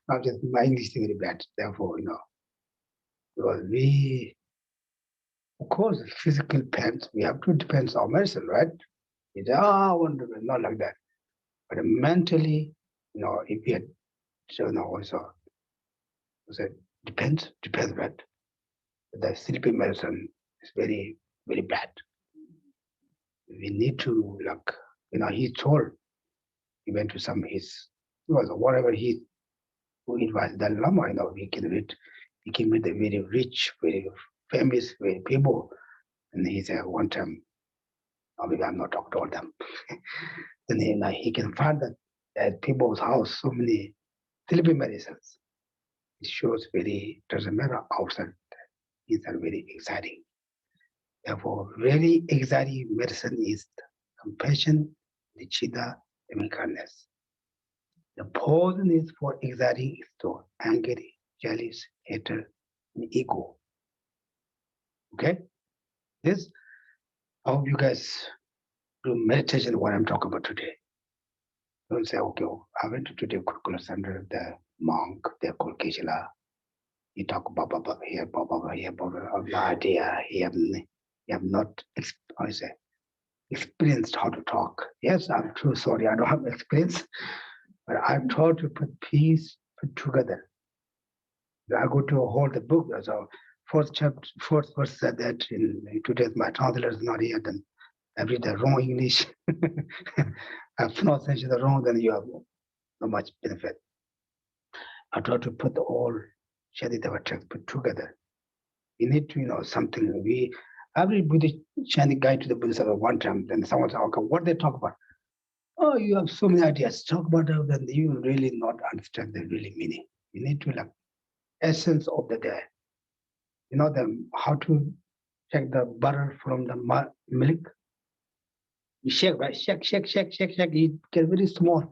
Not just my English is very bad, therefore, because we, of course, physical pain, we have to depend on medicine, right? It's wonderful, not like that. But mentally, if we had, also, depends, right? The sleeping medicine is very, very bad. We need to, he told, he went to whatever he advised the Lama, we can read, he can meet the very rich, very famous, very people. And he said one time, maybe I'm not talking to all them. Then he can find that at people's house so many sleeping medicines. It shows doesn't matter outside, these are very exciting. Therefore, very exciting medicine is compassion, bodhicitta, and kindness. The poison is for exciting is to anger, jealous, hatred, and ego. Okay? This, I hope you guys do meditation what I'm talking about today. Don't say, okay, I went to today Kurukulla Center, the monk, they're called Geshe. You talk blah here, blah here, blah. I have no idea. You have not experienced how to talk. Yes, I'm true sorry, I don't have experience, but I've tried to put peace put together. I go to hold the book. So fourth verse said that in today's my translator is not here, then I read the wrong English. I pronunciation the wrong, then you have not much benefit. I try to put all Shantideva texts put together. You need to, something. Every Buddhist chanting guide to the Buddhism at one time, then someone said, okay, what they talk about? Oh, you have so many ideas. Talk about it, then you really not understand the really meaning. You need to essence of the day. How to take the butter from the milk. You shake, right? Shake. You get very small.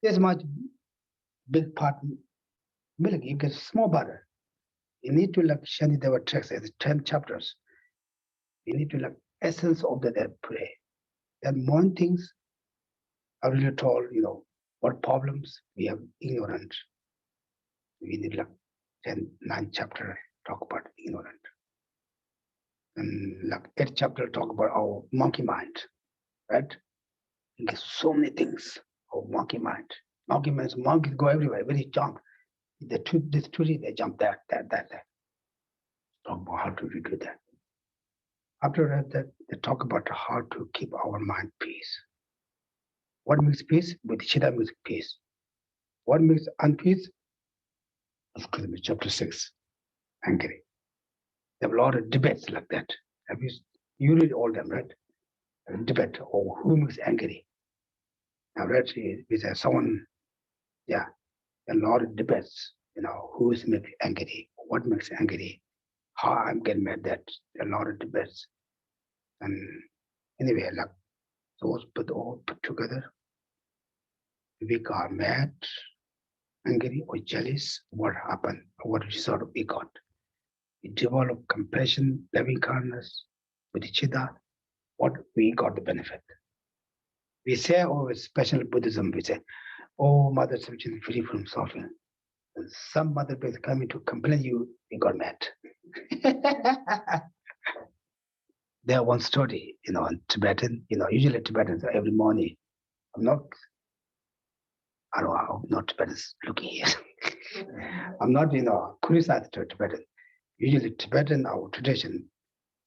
This much big part milk, you get small butter. You need to Shantideva text as 10 chapters. You need to essence of the day pray. And more things are really told, what problems we have ignorant. We need 9 chapter talk about ignorant. And 8 chapter talk about our monkey mind, right? There's so many things of monkey mind. Monkeys go everywhere, very jump. This tree, they jump that. Talk about how to do that. After that, they talk about how to keep our mind peace. What makes peace? Bodhicitta makes peace. What makes unpeace? Excuse me, chapter 6, angry. There have a lot of debates like that. You read all them, right? A debate or who makes angry. Now, right, with someone, a lot of debates, who is makes angry, what makes angry, how I'm getting mad, that a lot of debates. And anyway, those all put together, we got mad, angry, or jealous, what happened, what result we got. We develop compassion, loving kindness, bodhicitta, what we got the benefit. We say, special Buddhism, we say, Mother Shantideva free from suffering. And some mother is coming to complain you got mad. There one story, in Tibetan, usually Tibetans every morning. I'm not Tibetans looking here. I'm not, criticized to Tibetan. Usually Tibetan, our tradition,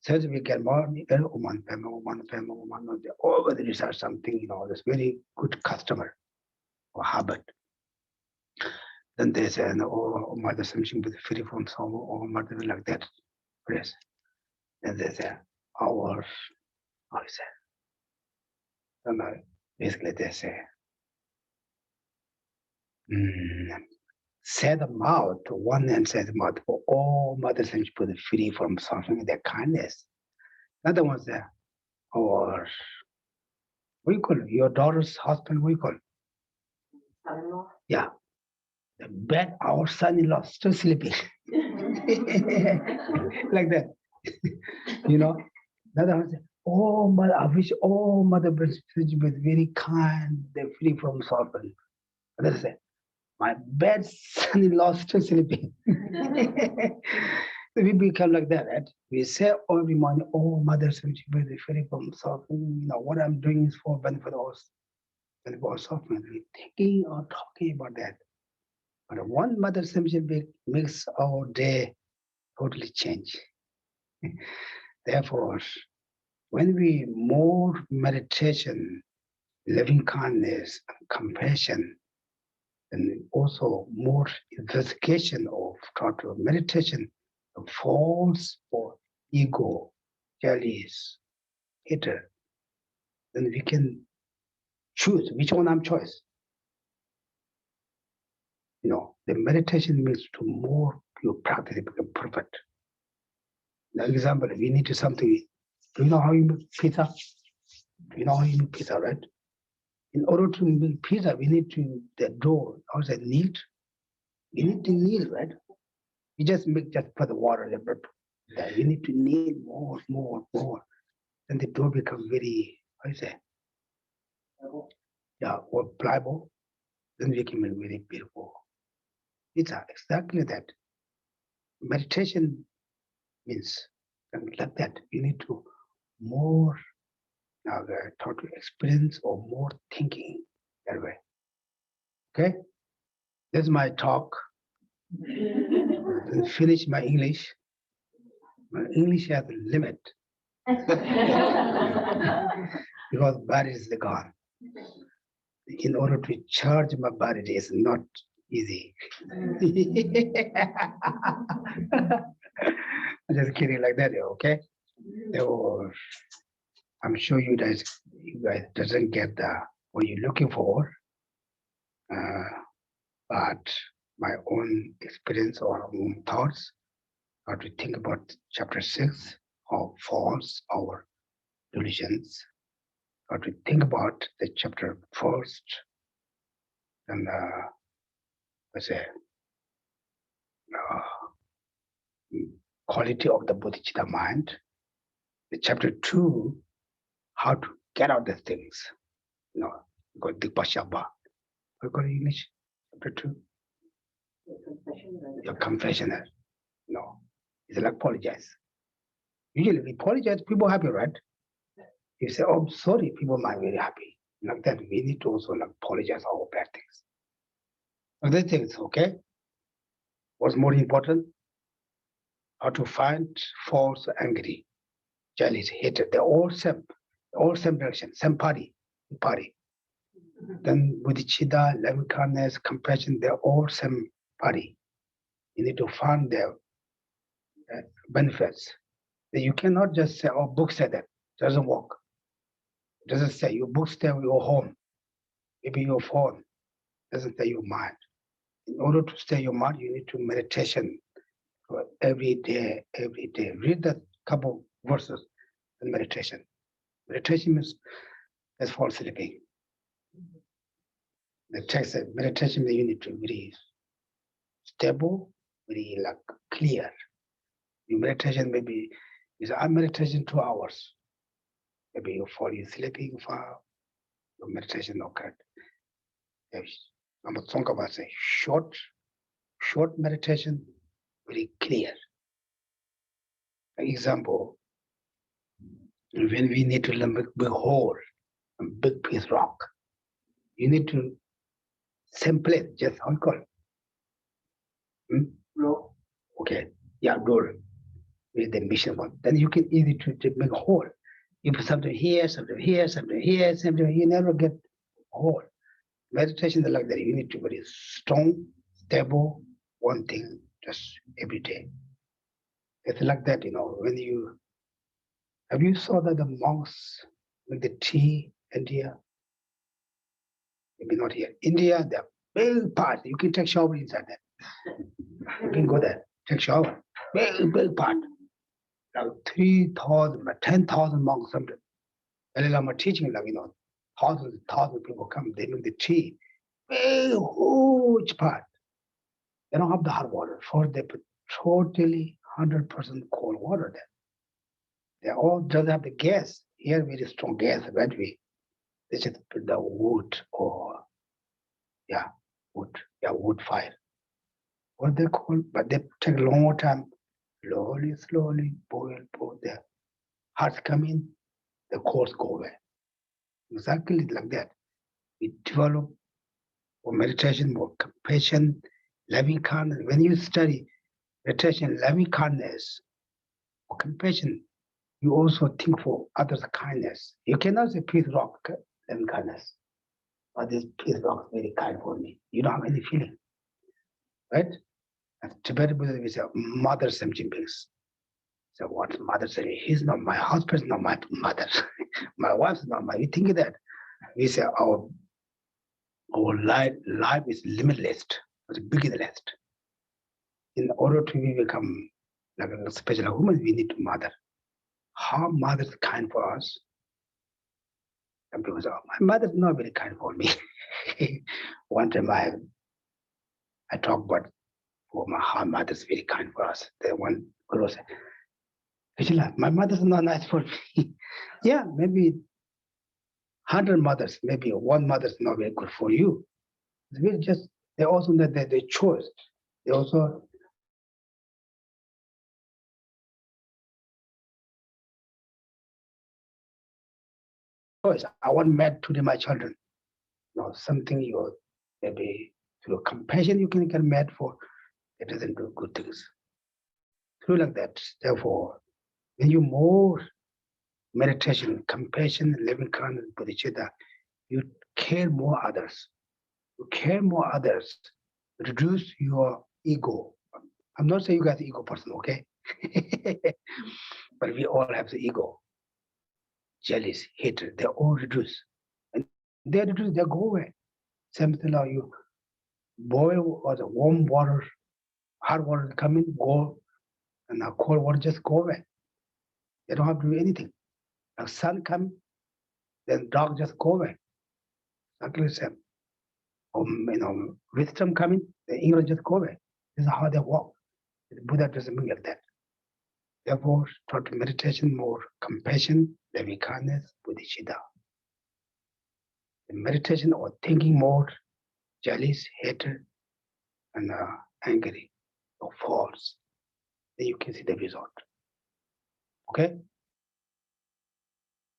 says we get morning, one family, over the research something, this very good customer or habit. Then they say, Mother something with free from sorrow, or Mother like that. Yes. Then they say, how is it? And basically they say, say the mouth, one hand says the mouth, for all mothers and put free from suffering, their kindness. Another one says, or we call it, your daughter's husband, we call it. Son-in-law? Yeah. The bed, our son-in-law still sleeping. Like that. Another one says, mother, I wish all mother was very kind, they're free from suffering. Another say, my bad son-in-law still sleeping. We become like that, right? We say every morning, mother, very free from suffering. What I'm doing is for benefit of suffering. We're thinking or talking about that. But one mother makes our day totally change. Therefore, when we more meditation, loving kindness, and compassion, and also more investigation of total meditation, falls for ego, jealous, hatred, then we can choose which one I'm choice. The meditation means to more you practice, it become perfect. Now, example, we need to something Do you know how you make pizza? Do you know how you make pizza, right? In order to make pizza, we need to the dough, also knead. We need to knead, right? You just put the water in the that you need to knead more. Then the dough becomes very, how you say? Yeah, or pliable. Then we can make very beautiful pizza. Exactly that. Meditation means like that. You need to more try to experience or more thinking that way. Okay? This is my talk. Then finish my English. My English has a limit because body is gone. In order to charge my body, it is not easy. I'm just kidding like that, okay? So, I'm sure you guys doesn't get what you're looking for, but my own experience or own thoughts, how to think about chapter 6, how false our delusions, how to think about the chapter first, and let's say quality of the bodhicitta mind. The chapter 2, how to get out the things. Got the Pashaba. What got in English? Chapter 2. Your confession. No. It's like apologize. Usually we apologize, people happy, right? You say, oh, I'm sorry, people might be very happy. Like that, we need to also apologize our bad things. Other things, okay? What's more important? How to find false, angry, jealous, hatred. They're all same direction, same party. Then bodhicitta, loving kindness, compassion, they're all same party. You need to find their benefits. You cannot just say, oh, book said that. It doesn't work. It doesn't say your book stay with your home, maybe your phone. It doesn't stay your mind. In order to stay your mind, you need to meditation every day. Read that couple verses in meditation. Meditation means that's for sleeping. The text said meditation means you need to be very stable, very clear. Your meditation maybe is a meditation 2 hours. Maybe you fall sleeping for your meditation occurred. I'm talking about say short meditation, very clear. Example, when we need to make big hole, a big piece rock, you need to same place, just how you call it? Rock. Okay, yeah, door with the mission one. Then you can easily to make a hole. You put something here, something here, something here, something. You never get a hole. Meditation is like that. You need to be very strong, stable, one thing just every day. It's like that, when you have you saw that the monks with the tea, India? Maybe not here. India, the big part. You can take shower inside that. You can go there, take shower. Big part. Like 3,000, 10,000 monks, something. Dalai Lama teaching, thousands people come, they make the tea. Big, huge pot. They don't have the hot water. For they put totally 100% cold water there. They all doesn't have the gas. Here, very strong gas, right? They just put the wood or, wood fire. What they call, but they take a long time. Slowly, boil, the hearts come in, the coals go away. Exactly like that. We develop more meditation, more compassion, loving kindness. When you study meditation, loving kindness, or compassion, you also think for others' kindness. You cannot say peace rock, loving kindness. But this peace rock is very kind for me. You don't have any feeling. Right? And Tibetan Buddhism, we say mother something beings. So what mother said? He's not my husband, not my mother. My wife's not my. You think that? We say our life is limitless, it's limitless. In order to become like a special human, we need to mother. how mother is kind for us. And people say, oh, my mother is not very kind for me. One time I talked about how mother is very kind for us. The one guru said, Vijila, my mother is not nice for me. Yeah, maybe 100 mothers, maybe one mother is not very good for you. They also know that they chose. They also choice. I want mad to my children. Something you maybe through compassion you can get mad for. It doesn't do good things. Through like that. Therefore, when you more meditation, compassion, living kindness, bodhicitta, you care more others. You care more others. Reduce your ego. I'm not saying you guys are ego person, okay? But we all have the ego. Jealous, hatred, they all reduce. And they reduce, they go away. Something like you boil or the warm water, hot water come in, go, and the cold water just go away. They don't have to do anything. The sun come, then dark just go away. Exactly the same. Wisdom coming, the English just go away. This is how they walk. The Buddha doesn't mean like that. Therefore, toward meditation more compassion, loving kindness, bodhicitta. The meditation or thinking more jealous, hatred, and angry or false. Then you can see the result. Okay?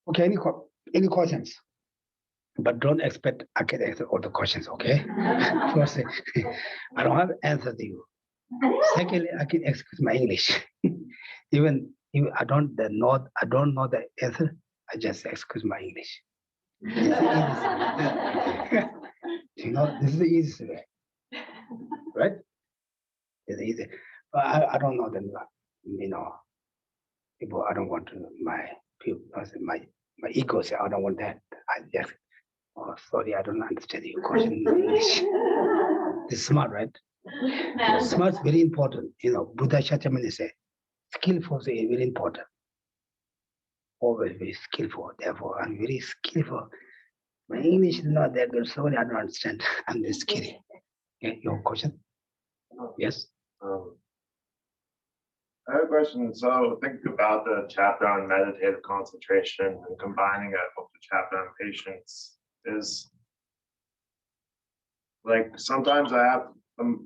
Okay, any questions? But don't expect I can answer all the questions, okay? First, I don't have answer to you. Secondly, I can excuse my English. even I don't know the answer, I just excuse my English. This is the easiest way. Right? It's easy. But I don't know them, people, I don't want to my ego say I don't want that. I just sorry, I don't understand your question in English. It's smart, right? Smart is very important. Buddha Shakyamuni say, skillful is very important. Always very skillful. Therefore, I'm very skillful. My English is not that good. Sorry, I don't understand. I'm very skillful. Okay, your question? Yes? I have a question. So think about the chapter on meditative concentration and combining it with the chapter on patience is like sometimes the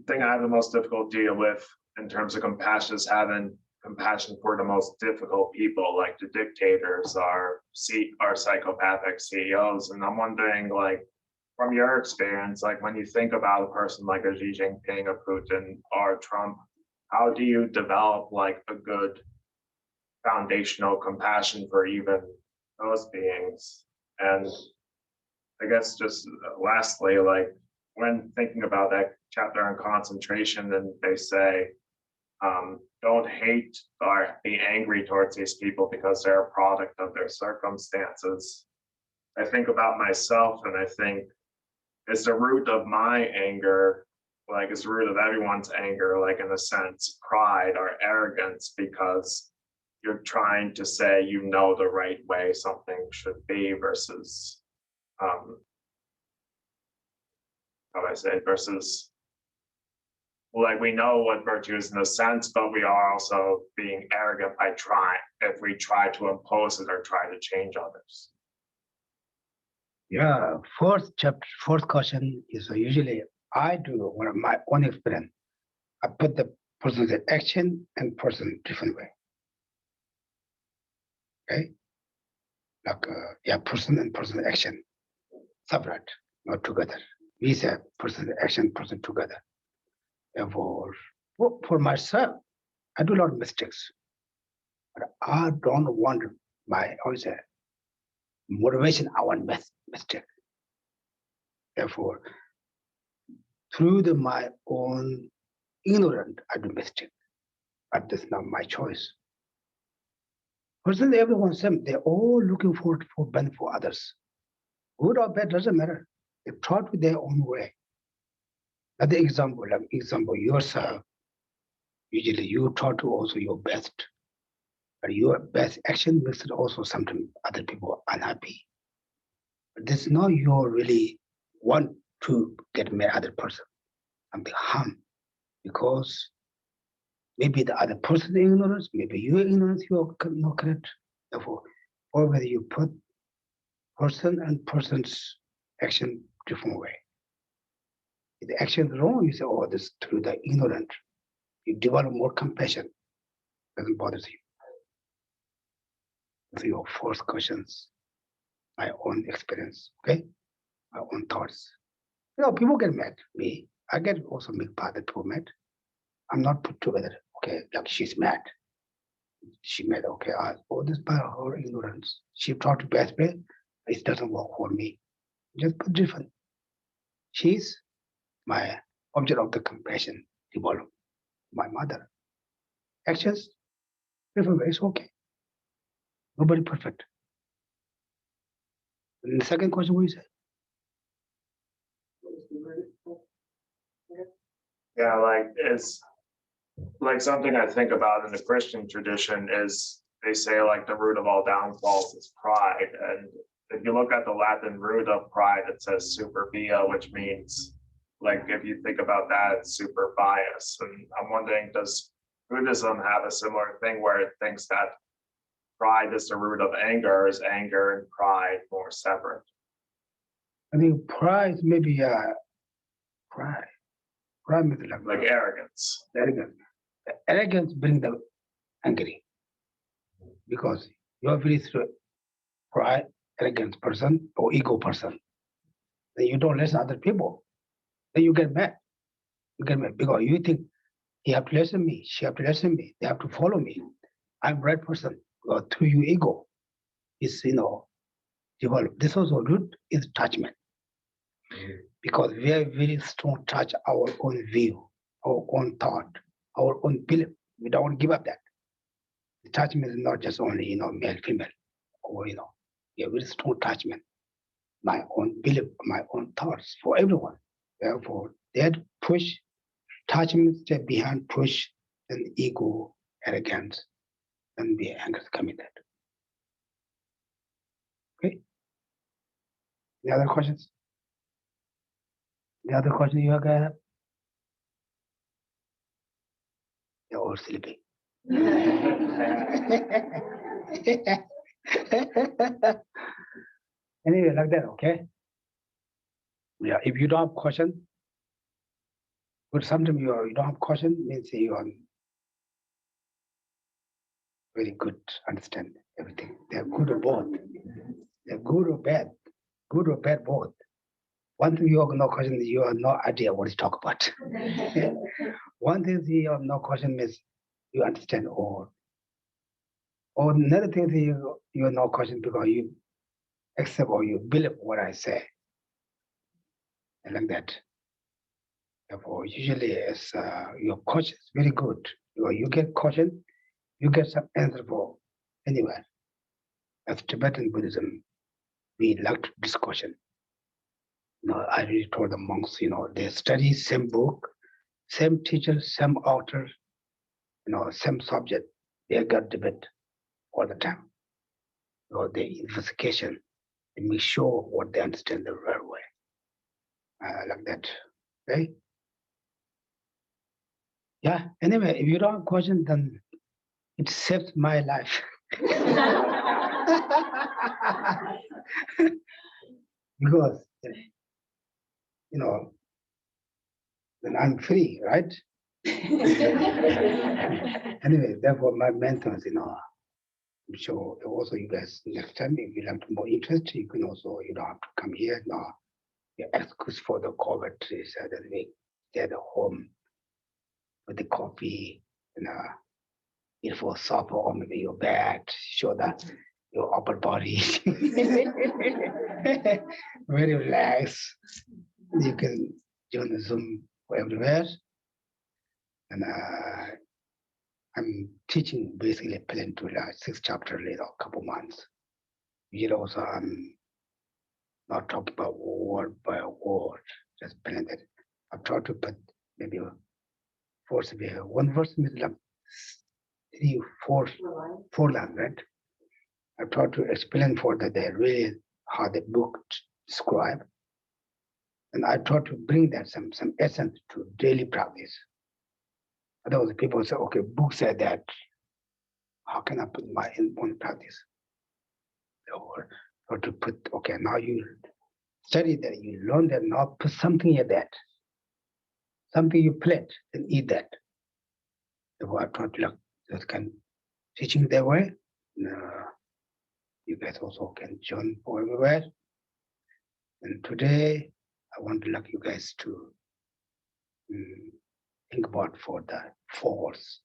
thing I have the most difficulty with in terms of compassion is having compassion for the most difficult people, like the dictators our psychopathic CEOs. And I'm wondering, like, from your experience, like when you think about a person like a Xi Jinping, a Putin, or Trump, how do you develop like a good foundational compassion for even those beings? And I guess just lastly, like when thinking about that chapter on concentration, and they say, don't hate or be angry towards these people because they're a product of their circumstances. I think about myself and I think, is the root of my anger, like is the root of everyone's anger, like in a sense, pride or arrogance, because you're trying to say you know the right way something should be versus, how do I say, versus, like we know what virtue is in a sense, but we are also being arrogant by if we try to impose it or try to change others. Yeah, first question is usually I do one of my own experience. I put the person's action and person different way. Okay, like person and person action separate, not together. We say person action, person together. Therefore, for myself, I do a lot of mistakes, but I don't want my also motivation. I want mistake. Therefore, through my own ignorant, I do mistake, but that's not my choice. Personally, everyone same. They're all looking for benefit for others. Good or bad doesn't matter. They taught with their own way. Another example, yourself. Usually, you try to also your best. But your best action makes it also sometimes other people unhappy. But this is not your really want to get mad other person, something harm, because maybe the other person ignorance, maybe you ignorance, you are not correct. Therefore, or whether you put person and person's action different way. If the action is wrong, you say, oh, this is through the ignorant. You develop more compassion. Doesn't bother you. So your first questions, my own experience, okay? My own thoughts. People get mad. Me, I get also make part of people mad. I'm not put together. Okay, like she's mad. She mad. Okay, oh, this by her ignorance. She taught the best way. It doesn't work for me. Just put different. She's my object of the compassion. Develop. My mother. Actions, different ways. Okay. Nobody perfect. And the second question, what you say? Yeah, like it's like something I think about in the Christian tradition is they say like the root of all downfalls is pride. And if you look at the Latin root of pride, it says super via, which means like if you think about that, it's super bias. And I'm wondering, does Buddhism have a similar thing where it thinks that pride is the root of anger, or is anger and pride more separate? I think pride maybe pride. Pride maybe Like arrogance. arrogance. Arrogance brings the angry because you are very pride, arrogant person or ego person. Then you don't listen to other people. Then you get mad. You get mad because you think he have to listen to me, she have to listen to me, they have to follow me. I'm right person. Well, through your ego is develop. This also root is attachment. Because we are very strong touch our own view, our own thought, our own belief. We don't give up that. Attachment is not just only male, female, or we have very strong attachment. My own belief, my own thoughts for everyone. Therefore, that push, attachment step behind push, and ego, arrogance, and be anger committed. Okay. Any other questions? The other question you have? They're all sleeping. Anyway, like that, okay? Yeah, if you don't have question, but sometimes you don't have question, means you are very good, understand everything. They're good or both. They're good or bad both. One thing you have no question, you have no idea what to talk about. One thing you have no question means you understand all. Or another thing you have no question because you accept or you believe what I say. And like that. Therefore, usually as your question is very good. You get question, you get some answer for anywhere. As Tibetan Buddhism, we like discussion. I really told the monks, they study same book, same teacher, same author, same subject. They got debate all the time. The investigation, they make sure what they understand the right way. Like that. Okay? Yeah, anyway, if you don't have question, then it saves my life. Because, then I'm free, right? Anyway, therefore, my mentors, I'm sure also you guys, next time, if you have more interest, you can also, you don't have to come here. No, your excuse for the COVID is that we stay at home with the coffee, eat for supper, or maybe your bed, show that your upper body very relaxed. You can join the Zoom for everywhere. And I'm teaching basically plan to 6 chapters later, a couple months. Also, I'm not talking about word by word, just plan that. I've tried to put maybe one verse, maybe like four lines, right? I tried to explain for that they really how the book describe. And I try to bring that some essence to daily practice. Otherwise, people say, okay, book said that. How can I put my own practice? Or to put, okay, now you study that, you learn that, now put something in that. Something you plate and eat that. Therefore, I try to look that can teaching their way. You guys also can join for everywhere. And today, I want to like you guys to think about for the force,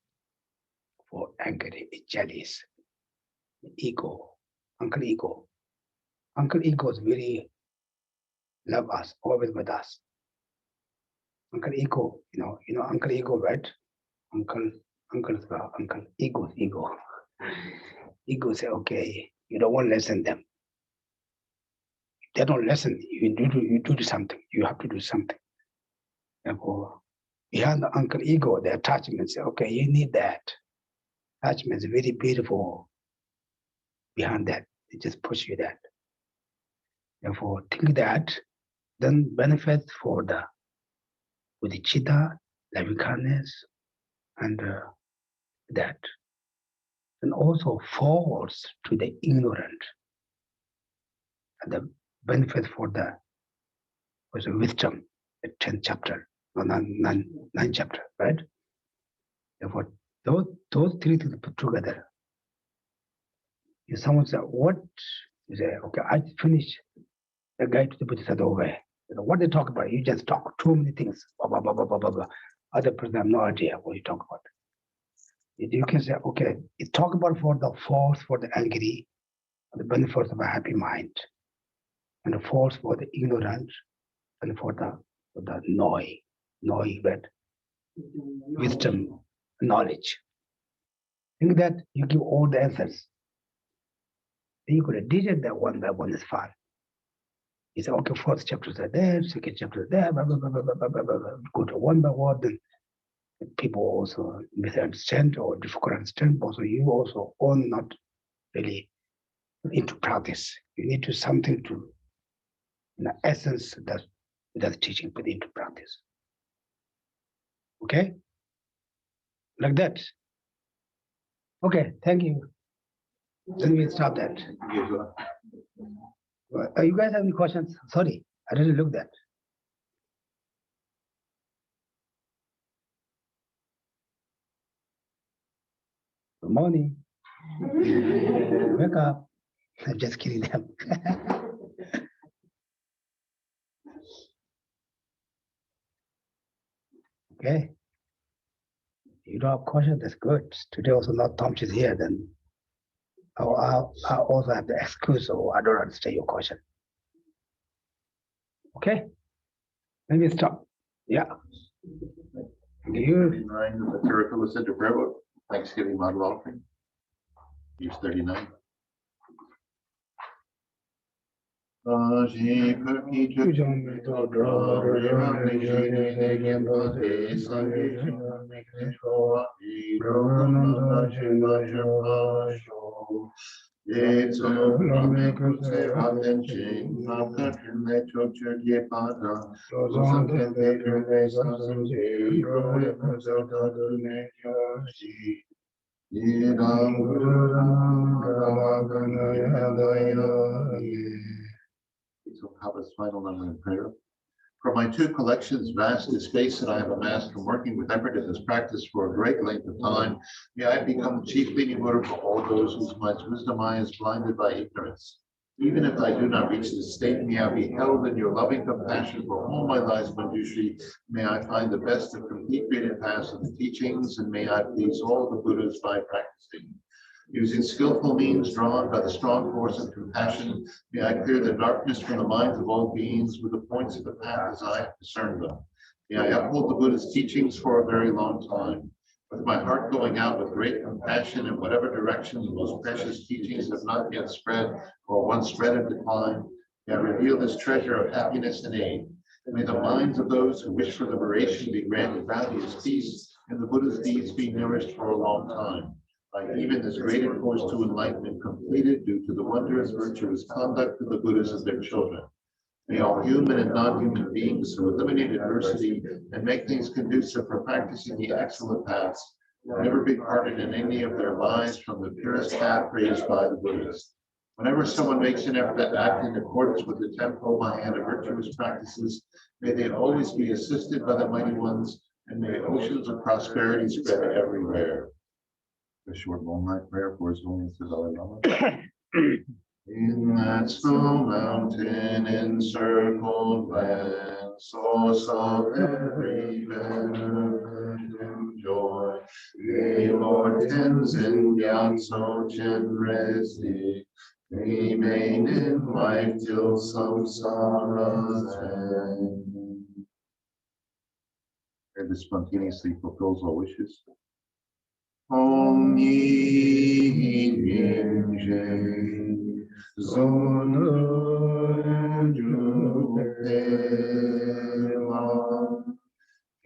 for anger, jealous, ego, Uncle Ego. Uncle Ego is very love us, always with us. Uncle Ego, you know Uncle Ego, right? Uncle Ego. Ego say, okay, you don't want to listen to them. If they don't listen, you do something. You have to do something. Therefore, behind the Uncle Ego, the attachment say, okay, you need that. Attachment is very beautiful. Behind that, it just push you that. Therefore, think that, then benefits for the bodhicitta, loving kindness, and that. And also falls to the ignorant. And the benefit for the was wisdom, the 10th chapter, or 9th chapter, right? Therefore, those three things put together. If someone said, what? You say, okay, I finished the guide to the Bodhisattva Way. What they talk about, you just talk too many things, blah, blah, blah, blah, blah, blah, blah. Other person have no idea what you talk about. You can say, okay, it's talk about for the force for the angry, the benefits of a happy mind, and the force for the ignorant, and for the noise, but wisdom, knowledge. Think that you give all the answers. Then you could digest that one by one is fine. You say, okay, first chapters are there, second chapter is there, blah, blah, blah, blah, blah, blah, blah, blah. Go to one by one, then people also misunderstand or difficult to understand. Also, you also own not really into practice. You need to something to, in the essence, that's teaching, put into practice. Okay? Like that. Okay, thank you. Then we stop that. You guys have any questions? Sorry, I didn't look that. Good morning. Wake up. I'm just kidding them. Okay. You don't have questions, that's good. Today also not Tom is here, then I also have the excuse, so I don't understand your question. Okay? Let me stop. Yeah. You. 39 of the Kurukulla Center prayer book, Thanksgiving model offering. Page 39. Papa's final number in prayer. From my two collections, vast is space that I have amassed from working with effort in this practice for a great length of time, may I become the chief leading Buddha for all those whose mind's wisdom eye is blinded by ignorance. Even if I do not reach this state, may I be held in your loving compassion for all my lives, Manjushri. May I find the best and complete graded paths of the teachings, and may I please all the Buddhas by practicing. Using skillful means drawn by the strong force of compassion, may I clear the darkness from the minds of all beings with the points of the path as I have discerned them. May I uphold the Buddha's teachings for a very long time. With my heart going out with great compassion in whatever direction the most precious teachings have not yet spread or once spread and declined, may I reveal this treasure of happiness and aid. May the minds of those who wish for liberation be granted bounteous peace, and the Buddha's deeds be nourished for a long time. By even this greater course to enlightenment completed due to the wondrous virtuous conduct of the Buddhas and their children. May all human and non-human beings who eliminate adversity and make things conducive for practicing the excellent paths never be parted in any of their lives from the purest path raised by the Buddhas. Whenever someone makes an effort to act in accordance with the 10-fold Mahayana virtuous practices, may they always be assisted by the mighty ones, and may oceans of prosperity spread everywhere. A short long night prayer for His Holiness the Dalai Lama. In that snow mountain encircled land, source of every venom joy, may Lord Tenzin Gyatso Chenrezig remain in life till samsara's end. And this spontaneously fulfills all wishes. Om Ni Nyingje Zono Jupela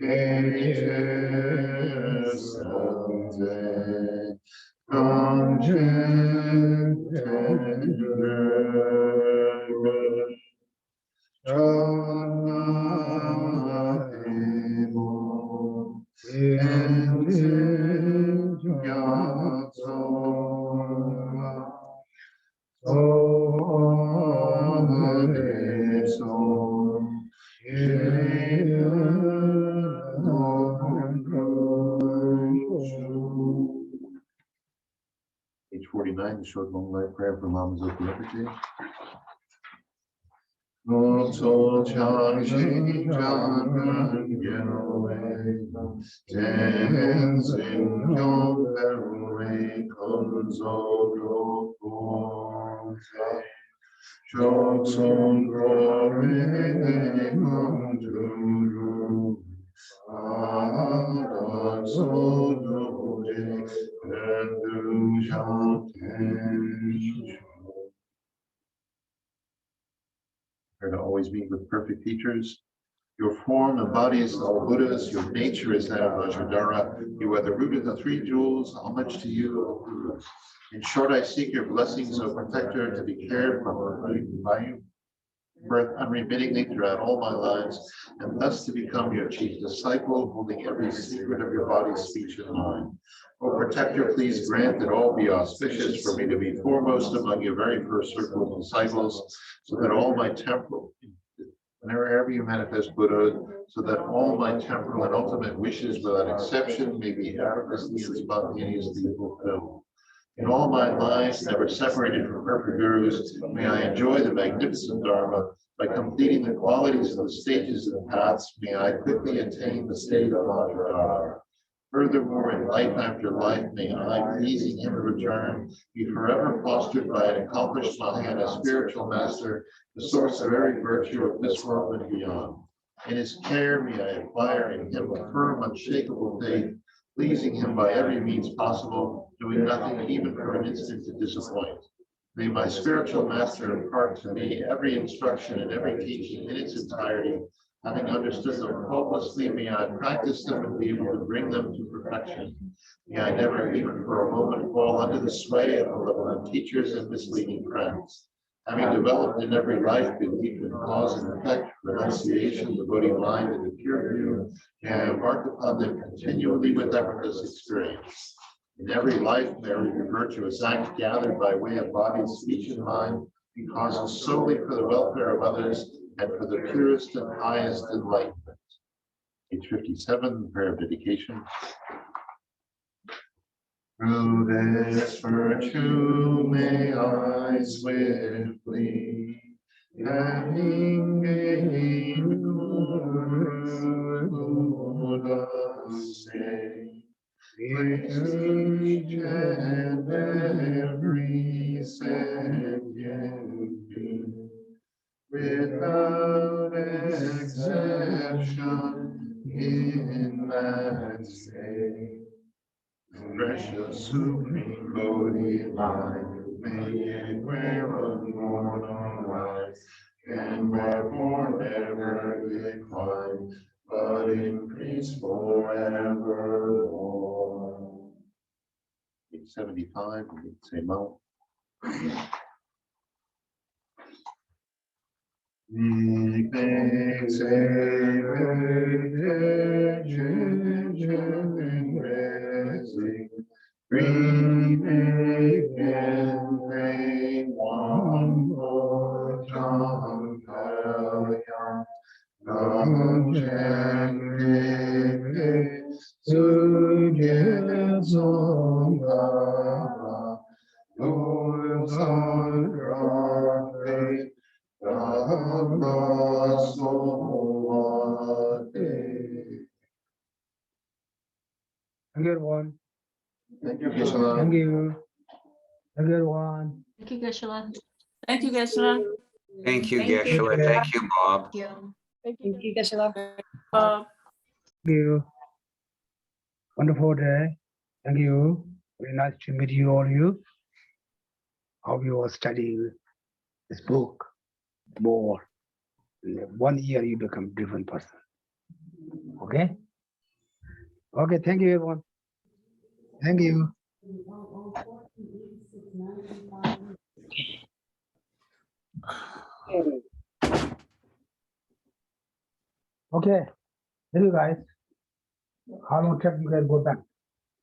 Keche Sanze Kanjen Tenler Chanademo Enzin Gyatso Page 49, the short long life prayer for Lama Zopa Rinpoche. Noto Chanshi Changan Gyume Tenzin Gyume Khensur Choksun Glory Manturu Adakso Dode Endu Shanten. Prepare to always meet with perfect teachers. Your form embodies all Buddhas. Your nature is that of Vajradhara. You are the root of the three jewels. Homage to you, O Gurus. In short, I seek your blessings, O Protector, to be cared for by you, birth unremittingly throughout all my lives, and thus to become your chief disciple, holding every secret of your body, speech, and mind. O Protector, please grant that all be auspicious for me to be foremost among your very first circle of disciples, so that all my temporal, whenever you manifest Buddha, so that all my temporal and ultimate wishes without exception may be effortlessly and spontaneously fulfilled. In all my lives, never separated from perfect gurus, may I enjoy the magnificent Dharma. By completing the qualities of the stages and paths, may I quickly attain the state of Vajradhara. Furthermore, in life after life, may I, pleasing him in return, be forever fostered by an accomplished Mahayana spiritual master, the source of every virtue of this world and beyond. In his care, may I acquire in him a firm, unshakable faith, pleasing him by every means possible, doing nothing even for an instant to disappoint. May my spiritual master impart to me every instruction and every teaching in its entirety. Having understood them faultlessly, may I practice them and be able to bring them to perfection. May I never even for a moment fall under the sway of malevolent teachers and misleading friends. Having developed in every life belief in cause and effect, renunciation, the Bodhi mind, and the pure view, may I embark upon them continually with effortless experience. In every life, may every virtuous act gathered by way of body, speech, and mind be caused solely for the welfare of others and for the purest and highest enlightenment. Page 57, prayer of dedication. Through this virtue may I swiftly having gained Buddha's say, praise each and every sentient being, without exception in that state. Precious supreme Bodhi mind, may it where unborn arise, and wherefore never decline, but increase forevermore. Page 75, we can say Mo. Thank you, everyone. Thank you, Geshe. Thank you. Thank you, everyone. Thank you, Geshe. Thank you, Geshe. Thank you, Thank you. Geshe. Thank you, Bob. Thank you. Thank you, Geshe. Bob. Thank you. Wonderful day. Thank you. Very nice to meet you all. You. How you are studying this book more. In 1 year, you become different person. Okay. Okay. Thank you, everyone. Thank you. Okay. Thank you, guys. How long time you guys go back?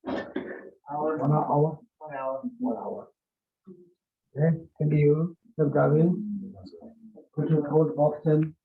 1 hour. 1 hour. 1 hour. Okay. Thank you. Keep driving. Good to Boston.